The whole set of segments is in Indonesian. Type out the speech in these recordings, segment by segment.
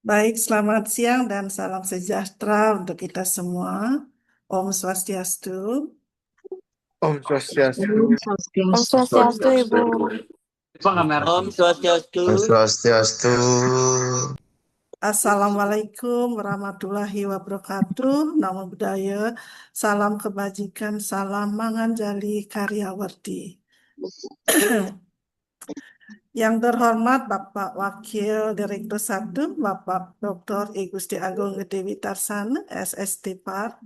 Baik, selamat siang dan salam sejahtera untuk kita semua. Om Swastiastu. Om Swastiastu. Om Swastiastu. Om Swastiastu, Ibu. Om Swastiastu. Om Swastiastu. Assalamualaikum warahmatullahi wabarakatuh. Namo Buddhaya, salam kebajikan, salam manganjali karyawarti. Yang terhormat Bapak Wakil Direktur 1, Bapak Dr. I Gusti Agung Gede Witarsana, SST PAR.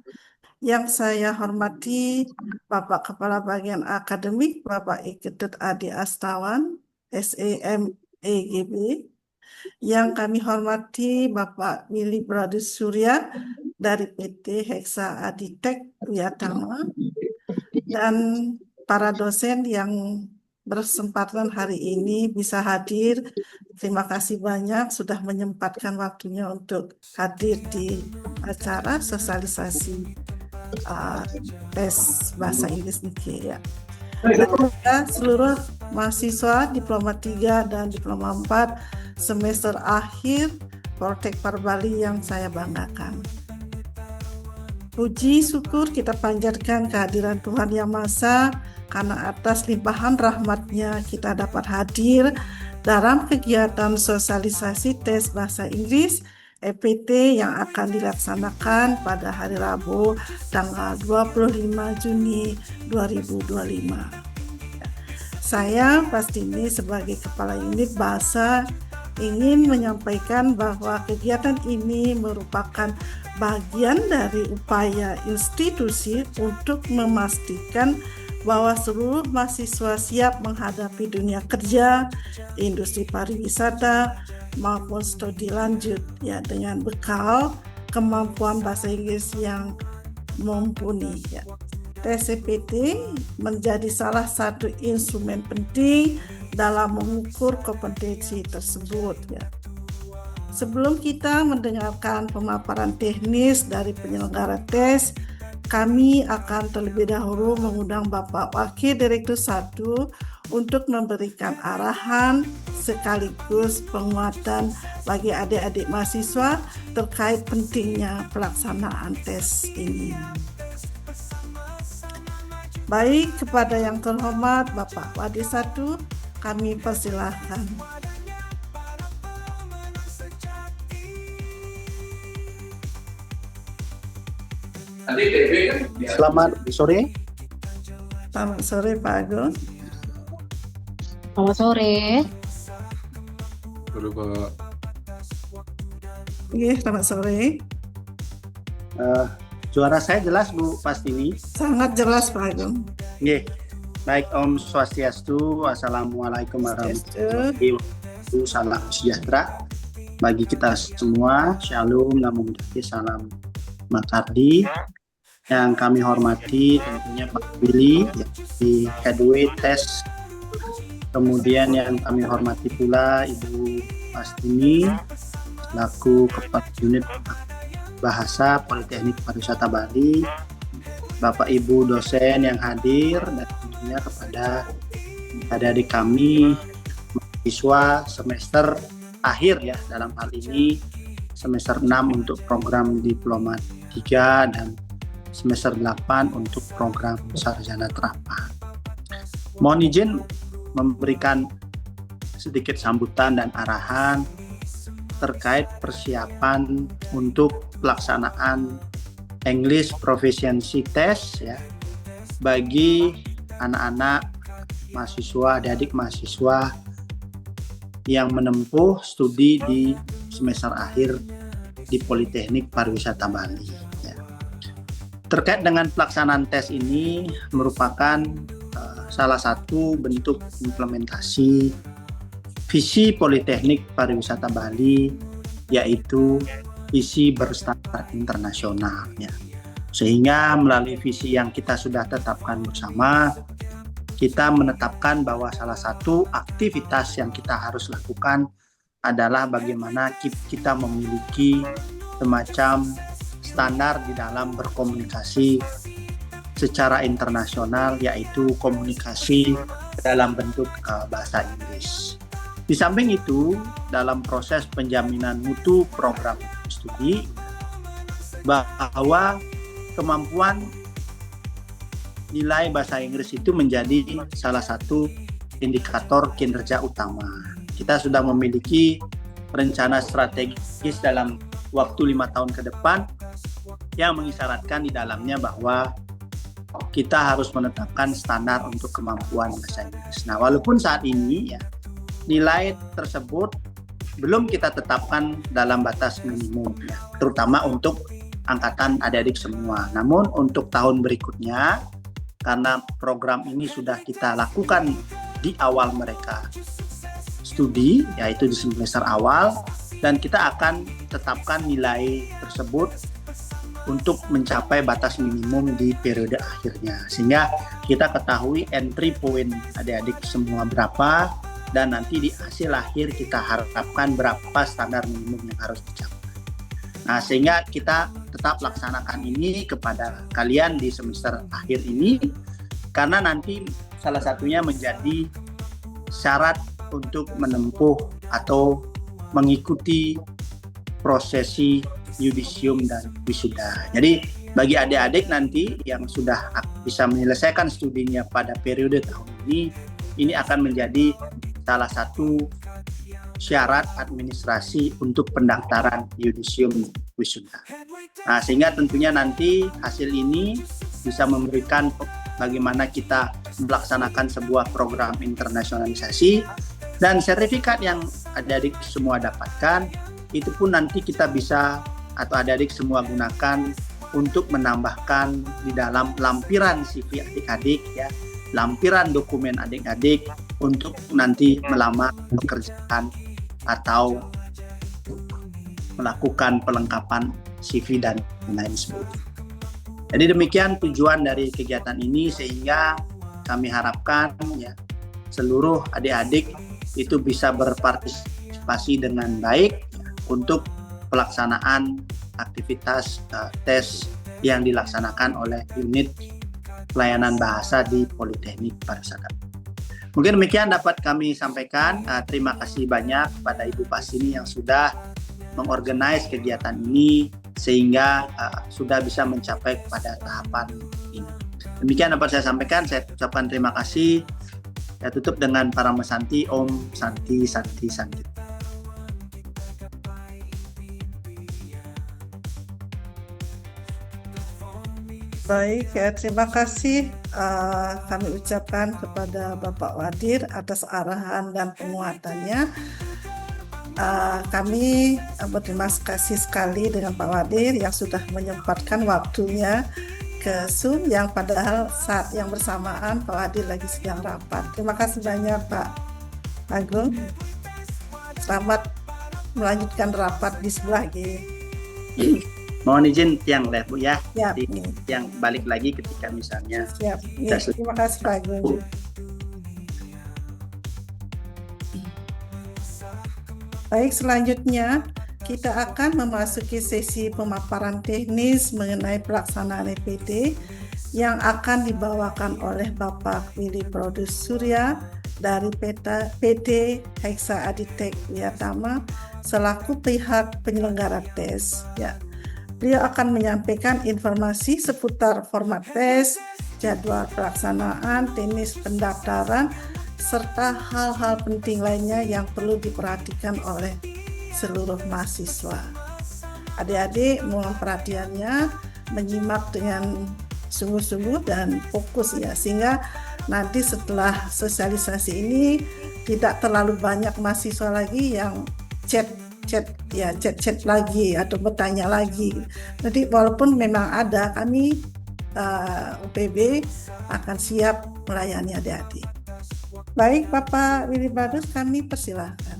Yang saya hormati Bapak Kepala Bagian Akademik, Bapak Iketut Adi Astawan, SEMEGB. Yang kami hormati Bapak Willy Bradus Surya dari PT Hexa Aditek Wiyatama. Dan para dosen yang bersempatan hari ini bisa hadir. Terima kasih banyak sudah menyempatkan waktunya untuk hadir di acara sosialisasi tes bahasa Inggris niki ya. Dan juga seluruh mahasiswa Diploma 3 dan Diploma 4 semester akhir Poltek Parbali yang saya banggakan. Puji syukur kita panjatkan kehadiran Tuhan Yang Maha Esa, karena atas limpahan rahmat-Nya kita dapat hadir dalam kegiatan sosialisasi tes bahasa Inggris EPT yang akan dilaksanakan pada hari Rabu tanggal 25 Juni 2025. Saya Pastini sebagai Kepala Unit Bahasa ingin menyampaikan bahwa kegiatan ini merupakan bagian dari upaya institusi untuk memastikan bahwa seluruh mahasiswa siap menghadapi dunia kerja, industri pariwisata, maupun studi lanjut ya, dengan bekal kemampuan bahasa Inggris yang mumpuni ya. TCPT menjadi salah satu instrumen penting dalam mengukur kompetensi tersebut ya. Sebelum kita mendengarkan pemaparan teknis dari penyelenggara tes, kami akan terlebih dahulu mengundang Bapak Wakil Direktur 1 untuk memberikan arahan sekaligus penguatan bagi adik-adik mahasiswa terkait pentingnya pelaksanaan tes ini. Baik, kepada yang terhormat Bapak Wadi 1, kami persilahkan. Selamat sore. Selamat sore Pak Agung. Selamat sore. Sore Pak. Iya, selamat sore. Suara saya jelas Bu Pastini? Sangat jelas Pak Agung. Nggih. Baik, Om Swastiastu. Assalamualaikum warahmatullahi wabarakatuh. Salam sejahtera bagi kita semua. Shalom, namo buddhaya, salam makardi. Yang kami hormati tentunya Pak Willy di Headway Test. Kemudian yang kami hormati pula Ibu Pastini selaku Kepala Unit Bahasa Politeknik Pariwisata Bali, Bapak Ibu dosen yang hadir, dan tentunya kepada adik-adik kami mahasiswa semester akhir ya, dalam hal ini semester 6 untuk program Diploma 3 dan semester 8 untuk program sarjana terapan. Mohon izin memberikan sedikit sambutan dan arahan terkait persiapan untuk pelaksanaan English Proficiency Test ya, bagi anak-anak mahasiswa, adik-adik mahasiswa yang menempuh studi di semester akhir di Politeknik Pariwisata Bali. Terkait dengan pelaksanaan tes ini merupakan salah satu bentuk implementasi visi Politeknik Pariwisata Bali, yaitu visi berstandar internasional ya. Sehingga melalui visi yang kita sudah tetapkan bersama, kita menetapkan bahwa salah satu aktivitas yang kita harus lakukan adalah bagaimana kita memiliki semacam standar di dalam berkomunikasi secara internasional, yaitu komunikasi dalam bentuk bahasa Inggris. Di samping itu, dalam proses penjaminan mutu program studi, bahwa kemampuan nilai bahasa Inggris itu menjadi salah satu indikator kinerja utama. Kita sudah memiliki rencana strategis dalam waktu 5 tahun ke depan yang mengisyaratkan di dalamnya bahwa kita harus menetapkan standar untuk kemampuan bahasa Inggris. Nah, walaupun saat ini ya nilai tersebut belum kita tetapkan dalam batas minimum ya, terutama untuk angkatan adik-adik semua. Namun untuk tahun berikutnya, karena program ini sudah kita lakukan di awal mereka studi, yaitu di semester awal, dan kita akan tetapkan nilai tersebut untuk mencapai batas minimum di periode akhirnya, sehingga kita ketahui entry point adik-adik semua berapa, dan nanti di hasil akhir kita harapkan berapa standar minimum yang harus dicapai. Nah, sehingga kita tetap laksanakan ini kepada kalian di semester akhir ini, karena nanti salah satunya menjadi syarat untuk menempuh atau mengikuti prosesi yudisium dan wisuda. Jadi bagi adik-adik nanti yang sudah bisa menyelesaikan studinya pada periode tahun ini akan menjadi salah satu syarat administrasi untuk pendaftaran yudisium wisuda. Nah, sehingga tentunya nanti hasil ini bisa memberikan bagaimana kita melaksanakan sebuah program internasionalisasi, dan sertifikat yang adik-adik semua dapatkan itu pun nanti kita bisa atau adik-adik semua gunakan untuk menambahkan di dalam lampiran CV adik-adik ya, lampiran dokumen adik-adik untuk nanti melamar pekerjaan atau melakukan pelengkapan CV dan lain sebagainya. Jadi demikian tujuan dari kegiatan ini, sehingga kami harapkan ya seluruh adik-adik itu bisa berpartisipasi dengan baik ya, untuk pelaksanaan aktivitas tes yang dilaksanakan oleh unit pelayanan bahasa di Politeknik Pariwisata. Mungkin demikian dapat kami sampaikan. Terima kasih banyak pada Ibu Pasini yang sudah mengorganize kegiatan ini sehingga sudah bisa mencapai pada tahapan ini. Demikian dapat saya sampaikan. Saya ucapkan terima kasih. Saya tutup dengan para mesanti. Om Santi Santi Santi. Baik, ya, terima kasih kami ucapkan kepada Bapak Wadir atas arahan dan penguatannya. Kami berterima kasih sekali dengan Pak Wadir yang sudah menyempatkan waktunya ke Zoom, yang padahal saat yang bersamaan Pak Wadir lagi sedang rapat. Terima kasih banyak Pak Agung. Selamat melanjutkan rapat di sebelah G. Mohon izin tiang leh Bu ya. Siap. Yang balik lagi ketika misalnya. Siap. Terima kasih Pak Agung. Baik, selanjutnya kita akan memasuki sesi pemaparan teknis mengenai pelaksanaan EPD yang akan dibawakan oleh Bapak Willy Produs Surya dari PT Hexa Aditek Wiyatama selaku pihak penyelenggara tes. Ya. Beliau akan menyampaikan informasi seputar format tes, jadwal pelaksanaan, teknis pendaftaran, serta hal-hal penting lainnya yang perlu diperhatikan oleh seluruh mahasiswa. Adik-adik mohon perhatiannya, menyimak dengan sungguh-sungguh dan fokus ya, sehingga nanti setelah sosialisasi ini tidak terlalu banyak mahasiswa lagi yang chat lagi atau bertanya lagi. Jadi walaupun memang ada, kami UPB akan siap melayani adik-adik. Baik, Bapak Willy Produs, kami persilahkan.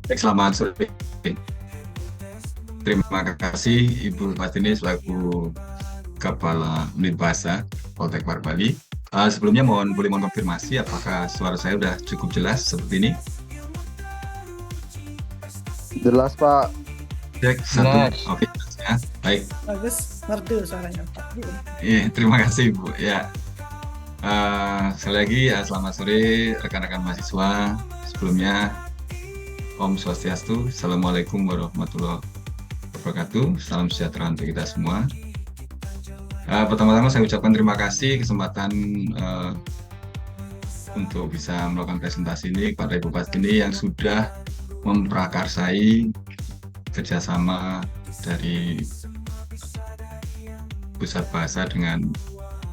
Selamat sore. Terima kasih Ibu Patini selaku Kepala Unit Bahasa Poltek Bali. Sebelumnya boleh konfirmasi apakah suara saya sudah cukup jelas seperti ini? Jelas Pak. Cek satu. Oke, ya. Baik. Bagus. Merdu suaranya Pak. Iya, terima kasih Bu. Ya, sekali lagi selamat sore rekan-rekan mahasiswa. Sebelumnya Om Swastiastu, Assalamualaikum warahmatullahi wabarakatuh. Salam sejahtera untuk kita semua. Pertama-tama saya ucapkan terima kasih kesempatan untuk bisa melakukan presentasi ini kepada Ibu Patini yang sudah memprakarsai kerjasama dari Pusat Bahasa dengan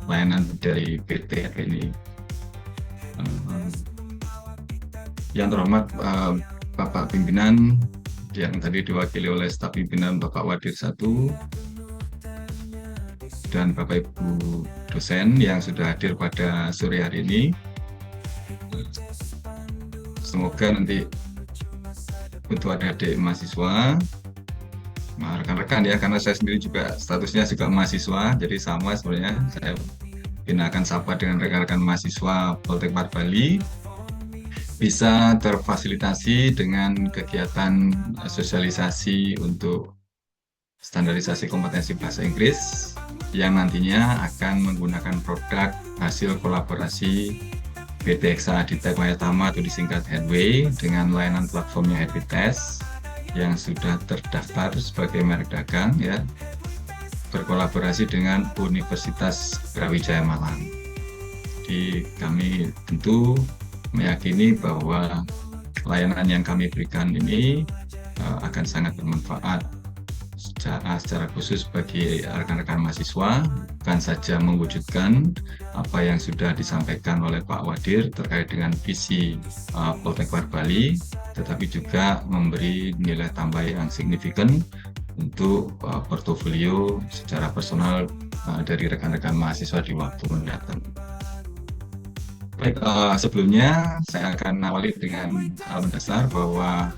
layanan dari PT ini. Yang terhormat Bapak Pimpinan yang tadi diwakili oleh staf pimpinan Bapak Wadir 1 dan Bapak Ibu dosen yang sudah hadir pada sore hari ini. Semoga nanti untuk adik-adik mahasiswa, rekan-rekan ya, karena saya sendiri juga statusnya juga mahasiswa, jadi sama sebenarnya saya akan sapa dengan rekan-rekan mahasiswa Poltekpar Bali, bisa terfasilitasi dengan kegiatan sosialisasi untuk standarisasi kompetensi bahasa Inggris yang nantinya akan menggunakan produk hasil kolaborasi PT Eksa Aditya Mayatama atau disingkat Headway dengan layanan platformnya Happytest yang sudah terdaftar sebagai merek dagang ya, berkolaborasi dengan Universitas Brawijaya Malang. Jadi kami tentu meyakini bahwa layanan yang kami berikan ini akan sangat bermanfaat secara khusus bagi rekan-rekan mahasiswa, bukan saja mewujudkan apa yang sudah disampaikan oleh Pak Wadir terkait dengan visi Poltekpar Bali, tetapi juga memberi nilai tambah yang signifikan untuk portofolio secara personal dari rekan-rekan mahasiswa di waktu mendatang. Baik, sebelumnya saya akan awali dengan hal mendasar bahwa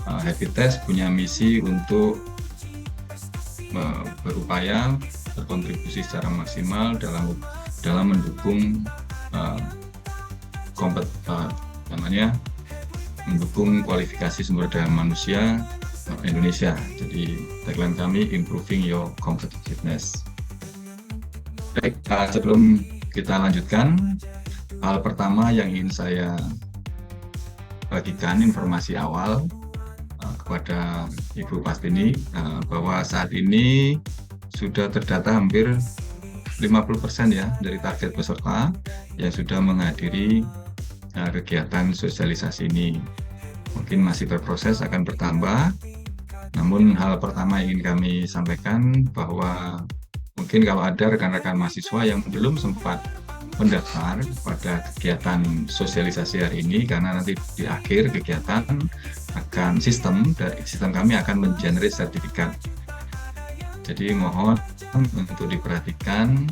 Happytest punya misi untuk berupaya berkontribusi secara maksimal dalam mendukung mendukung kualifikasi sumber daya manusia Indonesia. Jadi tagline kami Improving Your Competitiveness. Baik, sebelum kita lanjutkan, hal pertama yang ingin saya bagikan informasi awal kepada Ibu Patini bahwa saat ini sudah terdata hampir 50% ya dari target peserta yang sudah menghadiri kegiatan sosialisasi ini. Mungkin masih berproses, akan bertambah. Namun hal pertama yang ingin kami sampaikan bahwa mungkin kalau ada rekan-rekan mahasiswa yang belum sempat mendaftar pada kegiatan sosialisasi hari ini, karena nanti di akhir kegiatan akan sistem kami akan mengenerate sertifikat. Jadi mohon untuk diperhatikan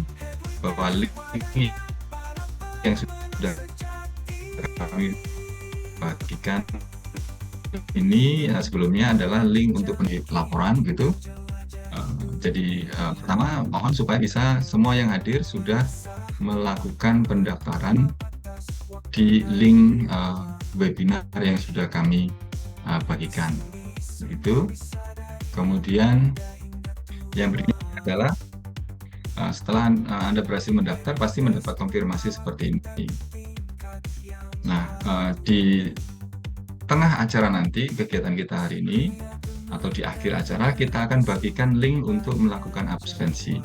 bahwa link yang sudah kami bagikan ini sebelumnya adalah link untuk laporan gitu. Jadi pertama mohon supaya bisa semua yang hadir sudah melakukan pendaftaran di link webinar yang sudah kami bagikan. Begitu. Kemudian yang berikutnya adalah setelah Anda berhasil mendaftar pasti mendapat konfirmasi seperti ini. Nah, di tengah acara nanti kegiatan kita hari ini atau di akhir acara kita akan bagikan link untuk melakukan absensi.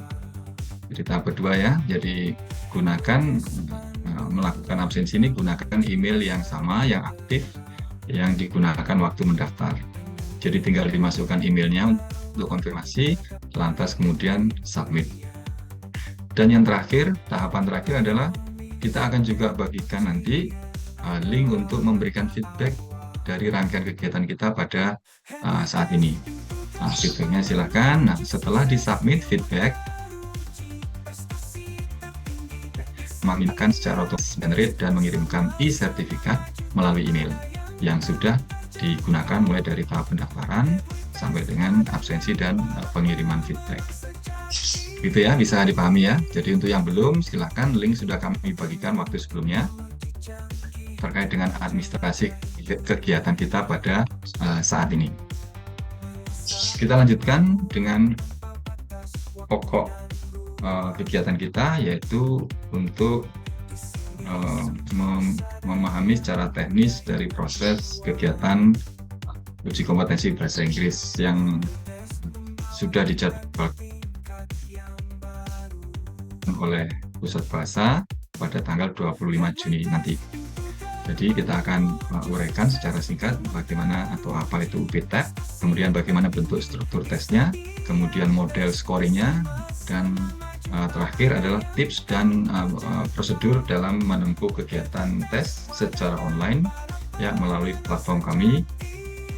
Jadi tahap kedua ya, jadi gunakan melakukan absensi ini gunakan email yang sama, yang aktif, yang digunakan waktu mendaftar. Jadi tinggal dimasukkan emailnya untuk konfirmasi, lantas kemudian submit. Dan yang terakhir, tahapan terakhir adalah kita akan juga bagikan nanti link untuk memberikan feedback dari rangkaian kegiatan kita pada saat ini. Nah, feedbacknya silakan. Nah, setelah disubmit feedback, mengirimkan secara otomatis generate dan mengirimkan e-sertifikat melalui email yang sudah digunakan mulai dari tahap pendaftaran sampai dengan absensi dan pengiriman feedback. Gitu ya, bisa dipahami ya. Jadi untuk yang belum, silakan link sudah kami bagikan waktu sebelumnya terkait dengan administrasi kegiatan kita pada saat ini. Kita lanjutkan dengan pokok kegiatan kita, yaitu untuk memahami secara teknis dari proses kegiatan uji kompetensi bahasa Inggris yang sudah dijadwalkan oleh Pusat Bahasa pada tanggal 25 Juni nanti. Jadi kita akan uraikan secara singkat bagaimana atau apa itu UPTEK, kemudian bagaimana bentuk struktur tesnya, kemudian model scoringnya, dan terakhir adalah tips dan prosedur dalam menempuh kegiatan tes secara online ya melalui platform kami,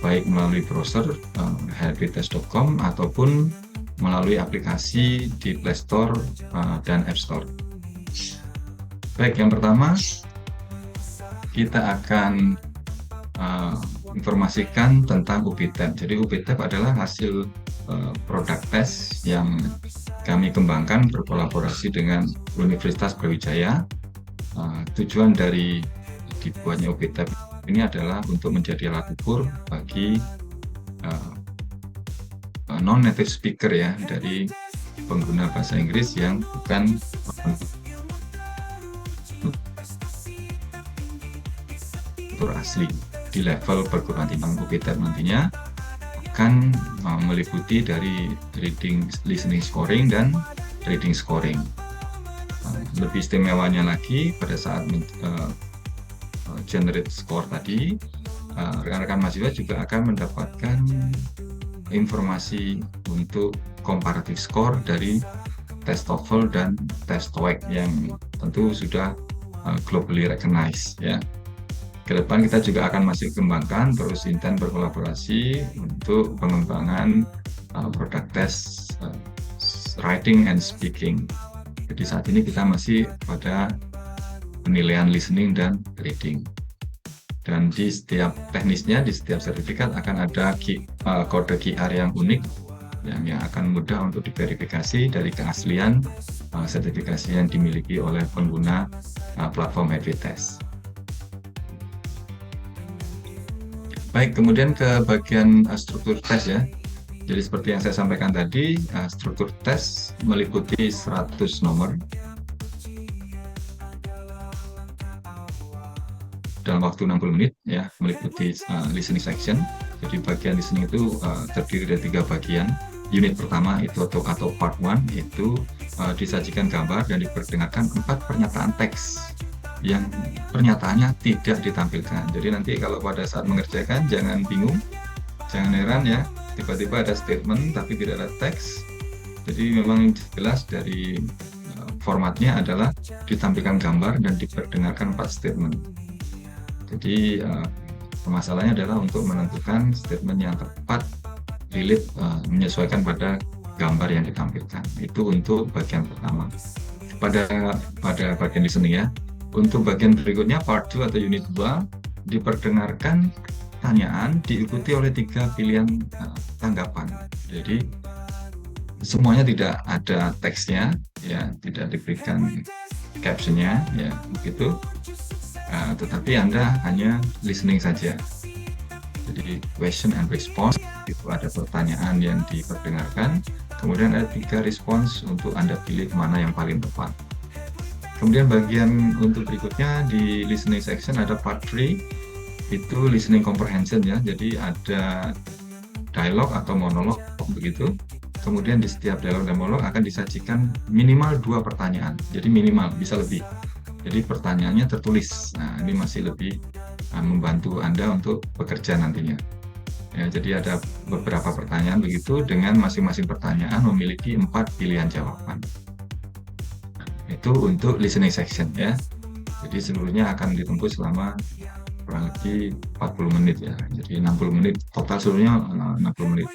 baik melalui browser hlbtest.com ataupun melalui aplikasi di Play Store dan App Store. Baik, yang pertama kita akan informasikan tentang UPTEK. Jadi UPTEK adalah hasil produk tes yang kami kembangkan berkolaborasi dengan Universitas Brawijaya. Tujuan dari dibuatnya UPTEK ini adalah untuk menjadi alat ukur bagi non-native speaker ya, dari pengguna bahasa Inggris yang bukan asli. Di level perguruan tinggi UPTEK nantinya akan meliputi dari reading, listening scoring, dan reading scoring. Lebih istimewanya lagi pada saat generate score tadi, rekan-rekan mahasiswa juga akan mendapatkan informasi untuk comparative score dari tes TOEFL dan tes TOEIC yang tentu sudah globally recognized ya. Kedepan kita juga akan masih kembangkan terus intens berkolaborasi untuk pengembangan produk tes writing and speaking. Jadi saat ini kita masih pada penilaian listening dan reading. Dan di setiap teknisnya, di setiap sertifikat akan ada kode QR yang unik yang akan mudah untuk diverifikasi dari keaslian sertifikasi yang dimiliki oleh pengguna platform HLBTest. Baik, kemudian ke bagian struktur tes ya. Jadi seperti yang saya sampaikan tadi, struktur tes meliputi 100 nomor dalam waktu 60 menit ya, meliputi listening section. Jadi bagian listening itu terdiri dari 3 bagian. Unit pertama itu atau part 1 itu disajikan gambar dan diperdengarkan 4 pernyataan teks yang pernyataannya tidak ditampilkan. Jadi nanti kalau pada saat mengerjakan jangan bingung, jangan heran ya, tiba-tiba ada statement tapi tidak ada teks. Jadi memang jelas dari formatnya adalah ditampilkan gambar dan diperdengarkan 4 statement. Jadi permasalahannya adalah untuk menentukan statement yang tepat, relate, menyesuaikan pada gambar yang ditampilkan. Itu untuk bagian pertama. Pada bagian listening ya. Untuk bagian berikutnya, part 2 atau unit 2, diperdengarkan pertanyaan diikuti oleh 3 pilihan tanggapan. Jadi semuanya tidak ada teksnya, ya, tidak diberikan captionnya, ya, begitu. Tetapi Anda hanya listening saja. Jadi question and response, itu ada pertanyaan yang diperdengarkan, kemudian ada 3 respons untuk Anda pilih mana yang paling tepat. Kemudian bagian untuk berikutnya di listening section ada part 3, itu listening comprehension ya. Jadi ada dialog atau monolog begitu. Kemudian di setiap dialog dan monolog akan disajikan minimal 2 pertanyaan. Jadi minimal, bisa lebih. Jadi pertanyaannya tertulis. Nah, ini masih lebih membantu Anda untuk bekerja nantinya. Ya, jadi ada beberapa pertanyaan begitu dengan masing-masing pertanyaan memiliki 4 pilihan jawaban. Itu untuk listening section ya. Jadi seluruhnya akan ditempuh selama kurang lebih 40 menit ya. Jadi 60 menit, total seluruhnya 60 menit.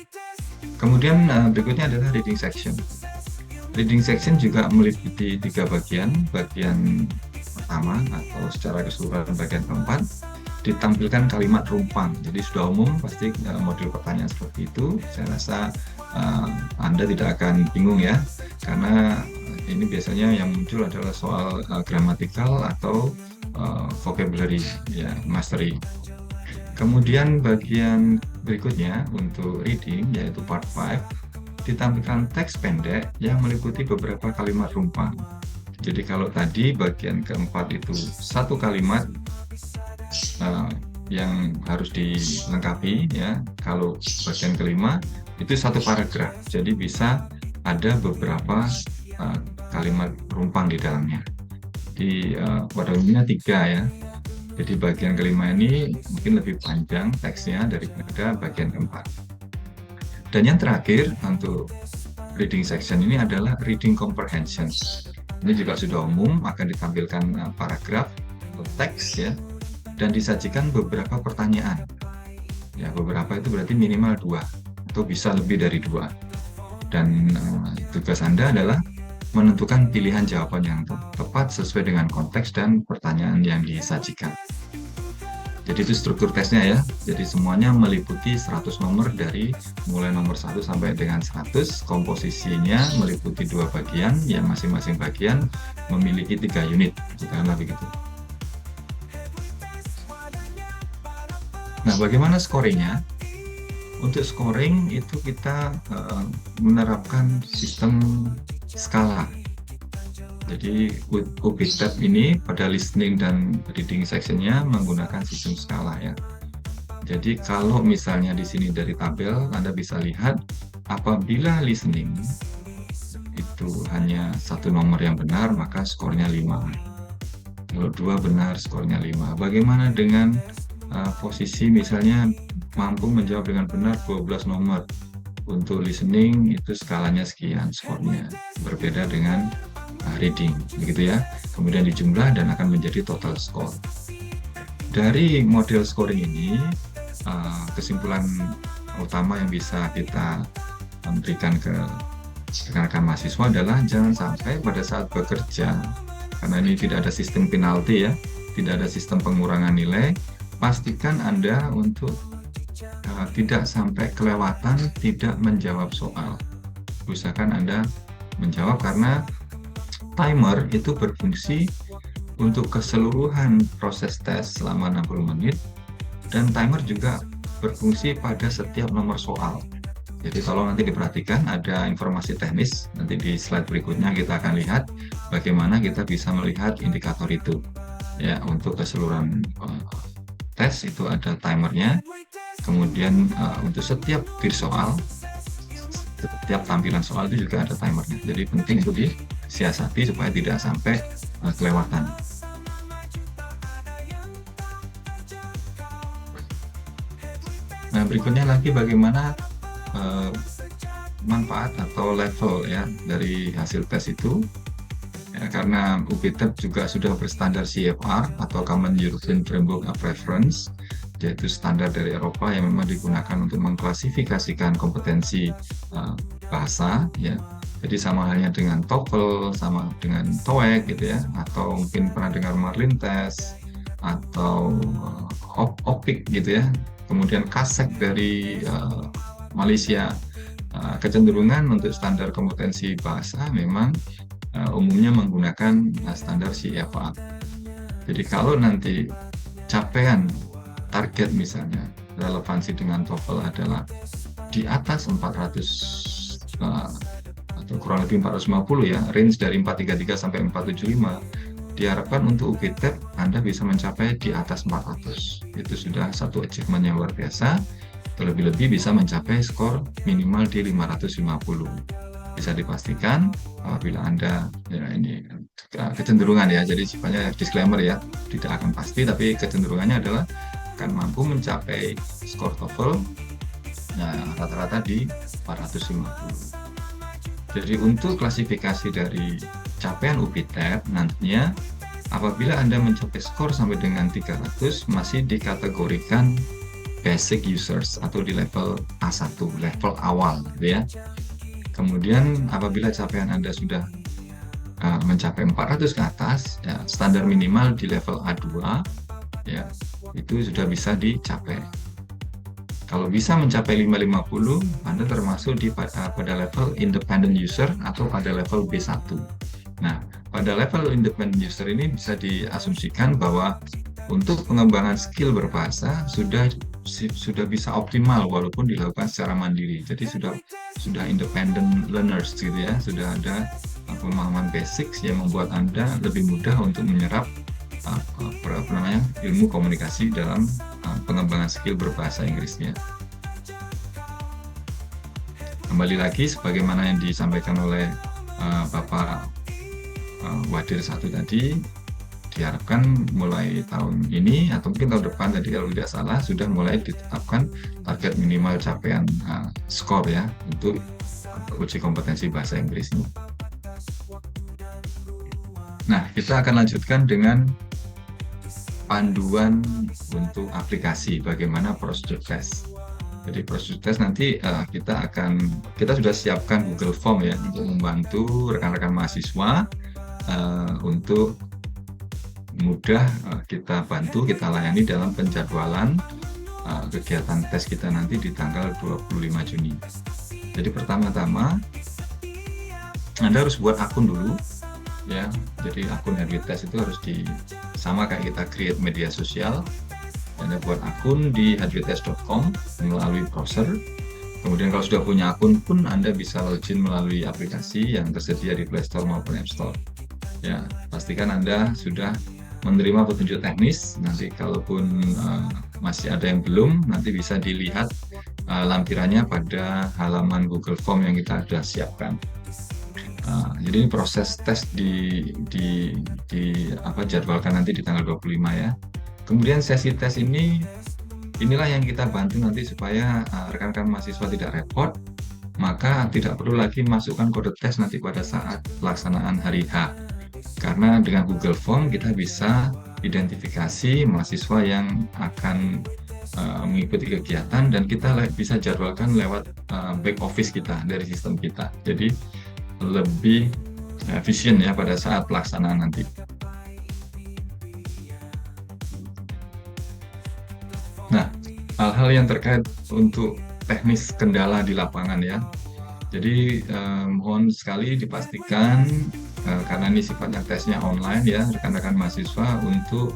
Kemudian berikutnya adalah reading section. Reading section juga meliputi 3 bagian. Bagian pertama atau secara keseluruhan bagian keempat ditampilkan kalimat rumpang. Jadi sudah umum pasti model pertanyaan seperti itu. Saya rasa Anda tidak akan bingung ya, karena ini biasanya yang muncul adalah soal gramatikal atau vocabulary ya, mastery. Kemudian bagian berikutnya untuk reading yaitu part 5 ditampilkan teks pendek yang meliputi beberapa kalimat rumpang. Jadi kalau tadi bagian keempat itu satu kalimat yang harus dilengkapi ya, kalau bagian kelima itu satu paragraf. Jadi bisa ada beberapa kalimat rumpang di dalamnya. Pada umumnya 3 ya. Jadi bagian kelima ini mungkin lebih panjang teksnya daripada bagian keempat. Dan yang terakhir untuk reading section ini adalah reading comprehension. Ini juga sudah umum, akan ditampilkan paragraf atau teks ya, dan disajikan beberapa pertanyaan. Ya, beberapa itu berarti minimal 2 atau bisa lebih dari 2. Dan tugas Anda adalah menentukan pilihan jawaban yang tepat sesuai dengan konteks dan pertanyaan yang disajikan. Jadi itu struktur tesnya ya. Jadi semuanya meliputi 100 nomor dari mulai nomor 1 sampai dengan 100. Komposisinya meliputi 2 bagian, yang masing-masing bagian memiliki 3 unit. Katakanlah begitu. Nah, bagaimana scoringnya? Untuk scoring itu kita menerapkan sistem skala. Jadi UPTEP ini pada listening dan reading sectionnya menggunakan sistem skala ya. Jadi kalau misalnya di sini dari tabel Anda bisa lihat apabila listening itu hanya 1 nomor yang benar maka skornya 5. Kalau 2 benar skornya 5. Bagaimana dengan posisi misalnya mampu menjawab dengan benar 12 nomor. Untuk listening itu skalanya sekian skornya, berbeda dengan reading, begitu ya. Kemudian dijumlah dan akan menjadi total score. Dari model scoring ini, kesimpulan utama yang bisa kita berikan ke rekan-rekan mahasiswa adalah jangan sampai pada saat bekerja, karena ini tidak ada sistem penalti ya, tidak ada sistem pengurangan nilai, pastikan Anda untuk tidak sampai kelewatan tidak menjawab soal. Usahakan Anda menjawab karena timer itu berfungsi untuk keseluruhan proses tes selama 60 menit dan timer juga berfungsi pada setiap nomor soal. Jadi tolong nanti diperhatikan, ada informasi teknis, nanti di slide berikutnya kita akan lihat bagaimana kita bisa melihat indikator itu. Ya, untuk keseluruhan tes itu ada timernya. Kemudian untuk setiap soal, setiap tampilan soal itu juga ada timernya. Jadi penting itu disiasati supaya tidak sampai kelewatan. Nah, berikutnya lagi bagaimana manfaat atau level ya dari hasil tes itu. Ya, karena UPTEP juga sudah berstandar CFR atau Common European Framework of Reference, yaitu standar dari Eropa yang memang digunakan untuk mengklasifikasikan kompetensi bahasa ya. Jadi sama halnya dengan TOEFL, sama dengan TOEIC gitu ya, atau mungkin pernah dengar Marlin Test atau OPIC gitu ya. Kemudian KASEK dari Malaysia. Kecenderungan untuk standar kompetensi bahasa memang umumnya menggunakan standar CFR. Jadi kalau nanti capaian target misalnya relevansi dengan TOEFL adalah di atas 400 atau kurang lebih 450 ya, range dari 433 sampai 475, diharapkan untuk UPTEP Anda bisa mencapai di atas 400. Itu sudah satu achievement yang luar biasa. Terlebih-lebih bisa mencapai skor minimal di 550. Bisa dipastikan apabila Anda ya ini kecenderungan ya, jadi sifatnya disclaimer ya, tidak akan pasti, tapi kecenderungannya adalah akan mampu mencapai skor TOEFL rata-rata di 450. Jadi untuk klasifikasi dari capaian UPTEP nantinya apabila Anda mencapai skor sampai dengan 300 masih dikategorikan basic users atau di level A1, level awal gitu ya. Kemudian apabila capaian Anda sudah mencapai 400 ke atas, ya, standar minimal di level A2 ya, itu sudah bisa dicapai. Kalau bisa mencapai 550, Anda termasuk pada level independent user atau pada level B1. Nah, pada level independent user ini bisa diasumsikan bahwa untuk pengembangan skill berbahasa sudah sudah bisa optimal walaupun dilakukan secara mandiri. Jadi sudah independent learners gitu ya, sudah ada pemahaman basic yang membuat Anda lebih mudah untuk menyerap ilmu komunikasi dalam pengembangan skill berbahasa Inggrisnya. Kembali lagi sebagaimana yang disampaikan oleh Bapak Wadir 1 tadi, diharapkan mulai tahun ini atau mungkin tahun depan tadi kalau tidak salah sudah mulai ditetapkan target minimal capaian skor ya untuk uji kompetensi bahasa Inggris ini. Nah, kita akan lanjutkan dengan panduan untuk aplikasi bagaimana prosedur tes. Jadi prosedur tes nanti kita sudah siapkan Google Form ya untuk membantu rekan-rekan mahasiswa untuk mudah kita bantu, kita layani dalam penjadwalan kegiatan tes kita nanti di tanggal 25 Juni. Jadi pertama-tama Anda harus buat akun dulu ya. Jadi akun Hadwitest itu harus sama kayak kita create media sosial. Anda buat akun di hadwitest.com melalui browser. Kemudian kalau sudah punya akun pun Anda bisa login melalui aplikasi yang tersedia di Play Store maupun App Store. Ya, pastikan Anda sudah menerima petunjuk teknis. Nanti kalaupun masih ada yang belum, nanti bisa dilihat lampirannya pada halaman Google Form yang kita sudah siapkan. Jadi proses tes jadwalkan nanti di tanggal 25 ya. Kemudian sesi tes inilah yang kita bantu nanti supaya rekan-rekan mahasiswa tidak repot, maka tidak perlu lagi masukkan kode tes nanti pada saat pelaksanaan hari H. Karena dengan Google Form kita bisa identifikasi mahasiswa yang akan mengikuti kegiatan dan kita bisa jadwalkan lewat back office kita dari sistem kita. Jadi lebih efisien ya pada saat pelaksanaan nanti. Nah, hal-hal yang terkait untuk teknis kendala di lapangan ya. Jadi mohon sekali dipastikan karena ini sifatnya tesnya online ya, rekan-rekan mahasiswa untuk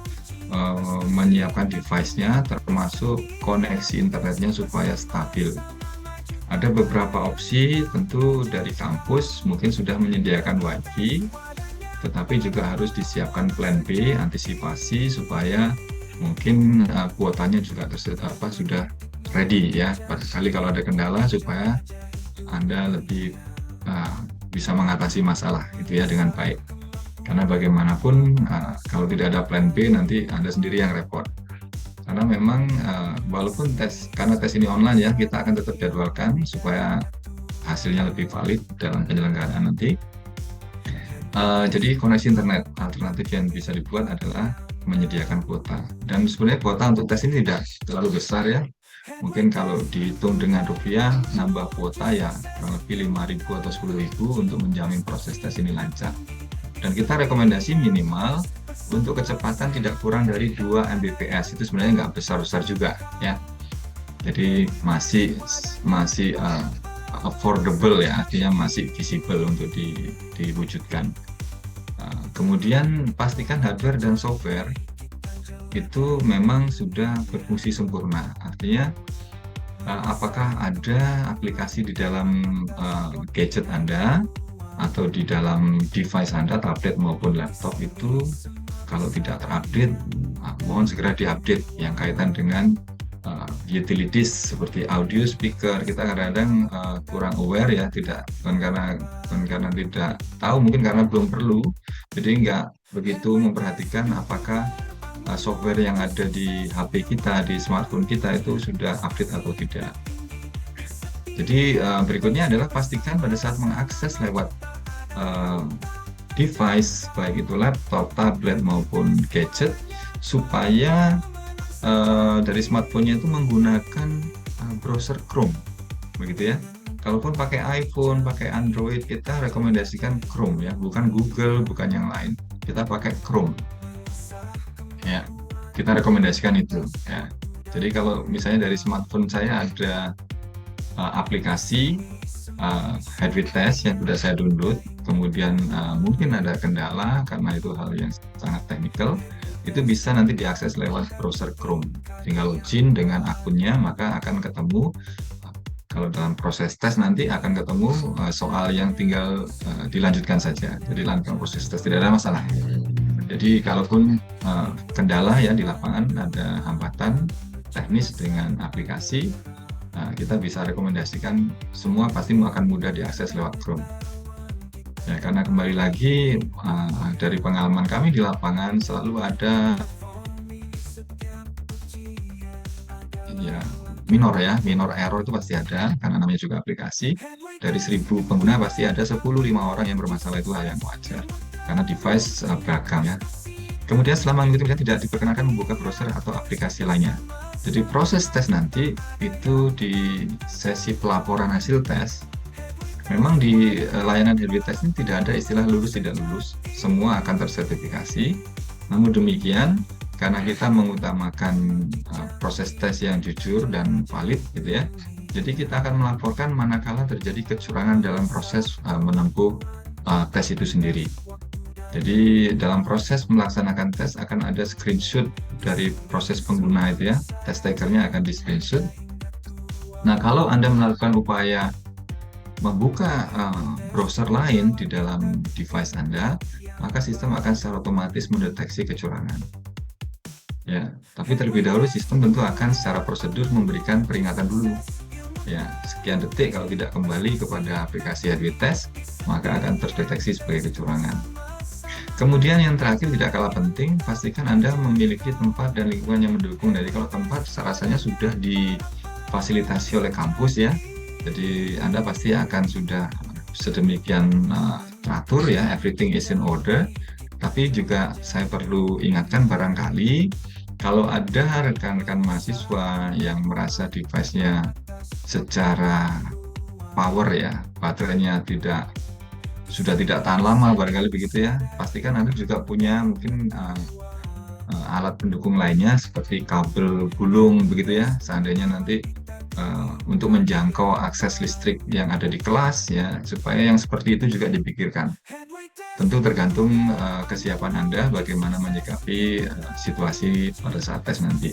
menyiapkan device-nya termasuk koneksi internetnya supaya stabil. Ada beberapa opsi tentu dari kampus mungkin sudah menyediakan WiFi, tetapi juga harus disiapkan plan B, antisipasi supaya mungkin kuotanya juga sudah ready ya. Barangkali kalau ada kendala supaya Anda lebih bisa mengatasi masalah itu ya dengan baik. Karena bagaimanapun kalau tidak ada plan B nanti Anda sendiri yang repot. Karena memang walaupun karena tes ini online ya, kita akan tetap jadwalkan supaya hasilnya lebih valid dalam penyelenggaraan nanti. Jadi koneksi internet alternatif yang bisa dibuat adalah menyediakan kuota. Dan sebenarnya kuota untuk tes ini tidak terlalu besar ya. Mungkin kalau dihitung dengan rupiah, nambah kuota ya kurang lebih 5.000 atau 10.000 untuk menjamin proses tes ini lancar. Dan kita rekomendasi minimal untuk kecepatan tidak kurang dari 2 Mbps. Itu sebenarnya nggak besar-besar juga ya. Jadi masih affordable ya, artinya masih visible untuk diwujudkan. Kemudian pastikan hardware dan software itu memang sudah berfungsi sempurna. Artinya apakah ada aplikasi di dalam gadget Anda atau di dalam device Anda, tablet maupun laptop itu kalau tidak terupdate, mohon segera diupdate yang kaitan dengan utilities seperti audio speaker. Kita kadang-kadang kurang aware ya, bukan karena tidak tahu, mungkin karena belum perlu, jadi nggak begitu memperhatikan apakah software yang ada di HP kita, di smartphone kita itu sudah update atau tidak. Jadi berikutnya adalah pastikan pada saat mengakses lewat device, baik itu laptop, tablet maupun gadget, supaya dari smartphone-nya itu menggunakan browser Chrome, begitu ya. Kalaupun pakai iPhone, pakai Android, kita rekomendasikan Chrome ya, bukan Google, bukan yang lain. Kita pakai Chrome. Ya, kita rekomendasikan itu ya. Jadi kalau misalnya dari smartphone saya ada aplikasi Hadwitest yang sudah saya download, kemudian mungkin ada kendala karena itu hal yang sangat teknikal, itu bisa nanti diakses lewat browser Chrome. Tinggal login dengan akunnya, maka akan ketemu. Kalau dalam proses tes nanti akan ketemu soal yang tinggal dilanjutkan saja. Jadi lanjutkan proses tes, tidak ada masalah. Jadi kalaupun kendala ya di lapangan ada hambatan teknis dengan aplikasi, kita bisa rekomendasikan semua pasti akan mudah diakses lewat Chrome. Ya, karena kembali lagi dari pengalaman kami di lapangan selalu ada minor error itu pasti ada, karena namanya juga aplikasi. Dari 1000 pengguna pasti ada 5 orang yang bermasalah, itu hal yang wajar karena device beragam ya. Kemudian setelah mengikuti tidak diperkenankan membuka browser atau aplikasi lainnya. Jadi proses tes nanti itu di sesi pelaporan hasil tes, memang di layanan Headway Test ini tidak ada istilah lulus tidak lulus, semua akan tersertifikasi. Namun demikian, karena kita mengutamakan proses tes yang jujur dan valid gitu ya, jadi kita akan melaporkan manakala terjadi kecurangan dalam proses menempuh tes itu sendiri. Jadi dalam proses melaksanakan tes akan ada screenshot dari proses pengguna itu ya, test takernya akan di screenshot. Nah, kalau Anda melakukan upaya membuka browser lain di dalam device Anda, maka sistem akan secara otomatis mendeteksi kecurangan. Ya, tapi terlebih dahulu sistem tentu akan secara prosedur memberikan peringatan dulu. Ya, sekian detik kalau tidak kembali kepada aplikasi Headway Test, maka akan terdeteksi sebagai kecurangan. Kemudian yang terakhir tidak kalah penting, pastikan Anda memiliki tempat dan lingkungan yang mendukung. Jadi kalau tempat rasanya sudah difasilitasi oleh kampus ya, jadi Anda pasti akan sudah sedemikian teratur ya, everything is in order. Tapi juga saya perlu ingatkan barangkali kalau ada rekan-rekan mahasiswa yang merasa device-nya secara power ya, baterainya sudah tidak tahan lama barangkali begitu ya, pastikan Anda juga punya mungkin alat pendukung lainnya seperti kabel gulung begitu ya, seandainya nanti untuk menjangkau akses listrik yang ada di kelas ya, supaya yang seperti itu juga dipikirkan. Tentu tergantung kesiapan Anda bagaimana menyikapi situasi pada saat tes nanti.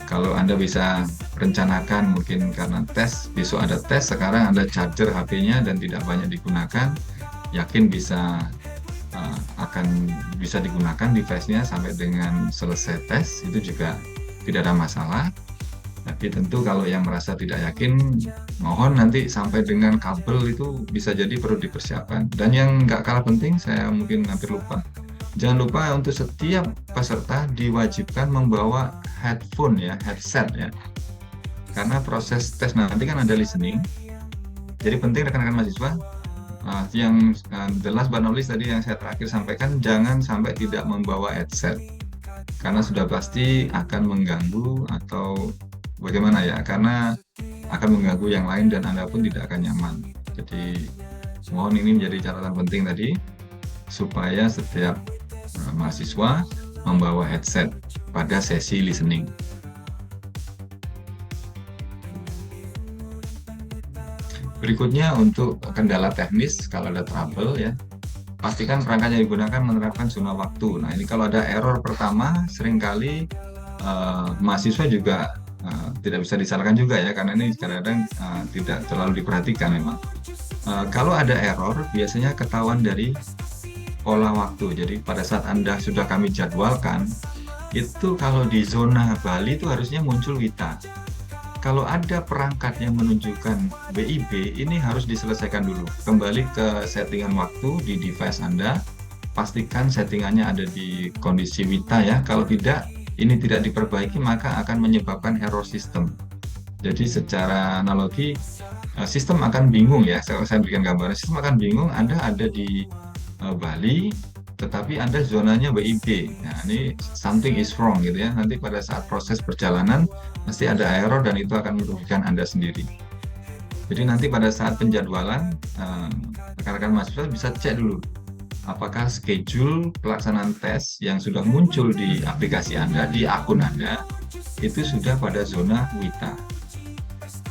Kalau Anda bisa rencanakan mungkin karena tes, besok ada tes, sekarang Anda charger HP-nya dan tidak banyak digunakan, yakin akan bisa digunakan device-nya sampai dengan selesai tes, itu juga tidak ada masalah. Tapi tentu kalau yang merasa tidak yakin, mohon nanti sampai dengan kabel itu bisa jadi perlu dipersiapkan. Dan yang nggak kalah penting, saya mungkin hampir lupa. Jangan lupa untuk setiap peserta diwajibkan membawa headphone ya, headset ya. Karena proses tes nanti kan ada listening. Jadi penting rekan-rekan mahasiswa, yang the last but not least tadi yang saya terakhir sampaikan, jangan sampai tidak membawa headset. Karena sudah pasti akan mengganggu atau bagaimana ya, karena akan mengganggu yang lain dan Anda pun tidak akan nyaman. Jadi mohon ini menjadi catatan penting tadi, supaya setiap mahasiswa membawa headset pada sesi listening. Berikutnya untuk kendala teknis, kalau ada trouble ya, pastikan perangkat yang digunakan menerapkan zona waktu. Nah ini kalau ada error pertama, seringkali mahasiswa juga tidak bisa disalahkan juga ya, karena ini kadang-kadang tidak terlalu diperhatikan memang. Kalau ada error, biasanya ketahuan dari pola waktu. Jadi pada saat Anda sudah kami jadwalkan, itu kalau di zona Bali itu harusnya muncul WITA. Kalau ada perangkat yang menunjukkan WIB, ini harus diselesaikan dulu. Kembali ke settingan waktu di device Anda, pastikan settingannya ada di kondisi WITA ya. Kalau tidak, ini tidak diperbaiki, maka akan menyebabkan error sistem. Jadi secara analogi, sistem akan bingung ya, saya berikan gambaran, sistem akan bingung, Anda ada di Bali, tetapi Anda zonanya WIB. Nah ini something is wrong gitu ya, nanti pada saat proses perjalanan, pasti ada error dan itu akan merugikan Anda sendiri. Jadi nanti pada saat penjadwalan, rekan-rekan mahasiswa bisa cek dulu, apakah schedule pelaksanaan tes yang sudah muncul di aplikasi Anda, di akun Anda, itu sudah pada zona WITA.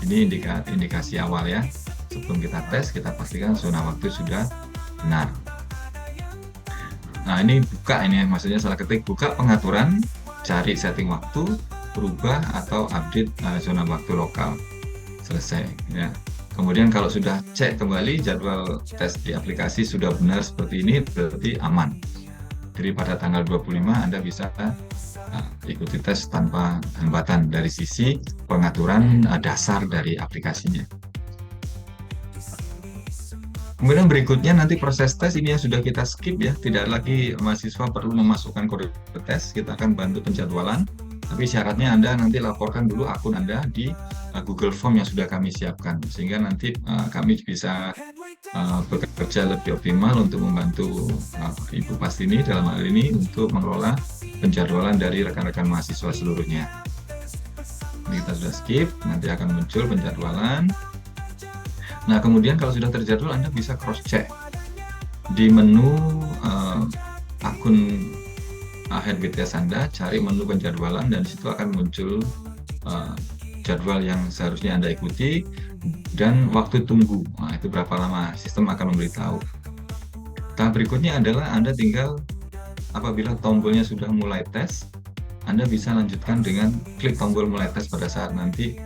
Ini indikasi awal ya. Sebelum kita tes, kita pastikan zona waktu sudah benar. Nah, ini buka ini, maksudnya salah ketik, buka pengaturan, cari setting waktu, berubah atau update zona waktu lokal. Selesai ya. Kemudian kalau sudah cek kembali jadwal tes di aplikasi sudah benar seperti ini, berarti aman. Jadi pada tanggal 25 Anda bisa ikuti tes tanpa hambatan dari sisi pengaturan dasar dari aplikasinya. Kemudian berikutnya nanti proses tes ini yang sudah kita skip ya, tidak lagi mahasiswa perlu memasukkan kode tes, kita akan bantu penjadwalan, tapi syaratnya Anda nanti laporkan dulu akun Anda di Google Form yang sudah kami siapkan, sehingga nanti kami bisa bekerja lebih optimal untuk membantu Ibu Pastini dalam hal ini untuk mengelola penjadwalan dari rekan-rekan mahasiswa seluruhnya. Ini kita sudah skip, nanti akan muncul penjadwalan. Nah, kemudian kalau sudah terjadwal, Anda bisa cross-check di menu akun HeadWTS Anda, cari menu penjadwalan, dan di situ akan muncul jadwal yang seharusnya Anda ikuti dan waktu tunggu. Nah, itu berapa lama, sistem akan memberitahu. Tahap berikutnya adalah Anda tinggal, apabila tombolnya sudah mulai tes, Anda bisa lanjutkan dengan klik tombol mulai tes pada saat nanti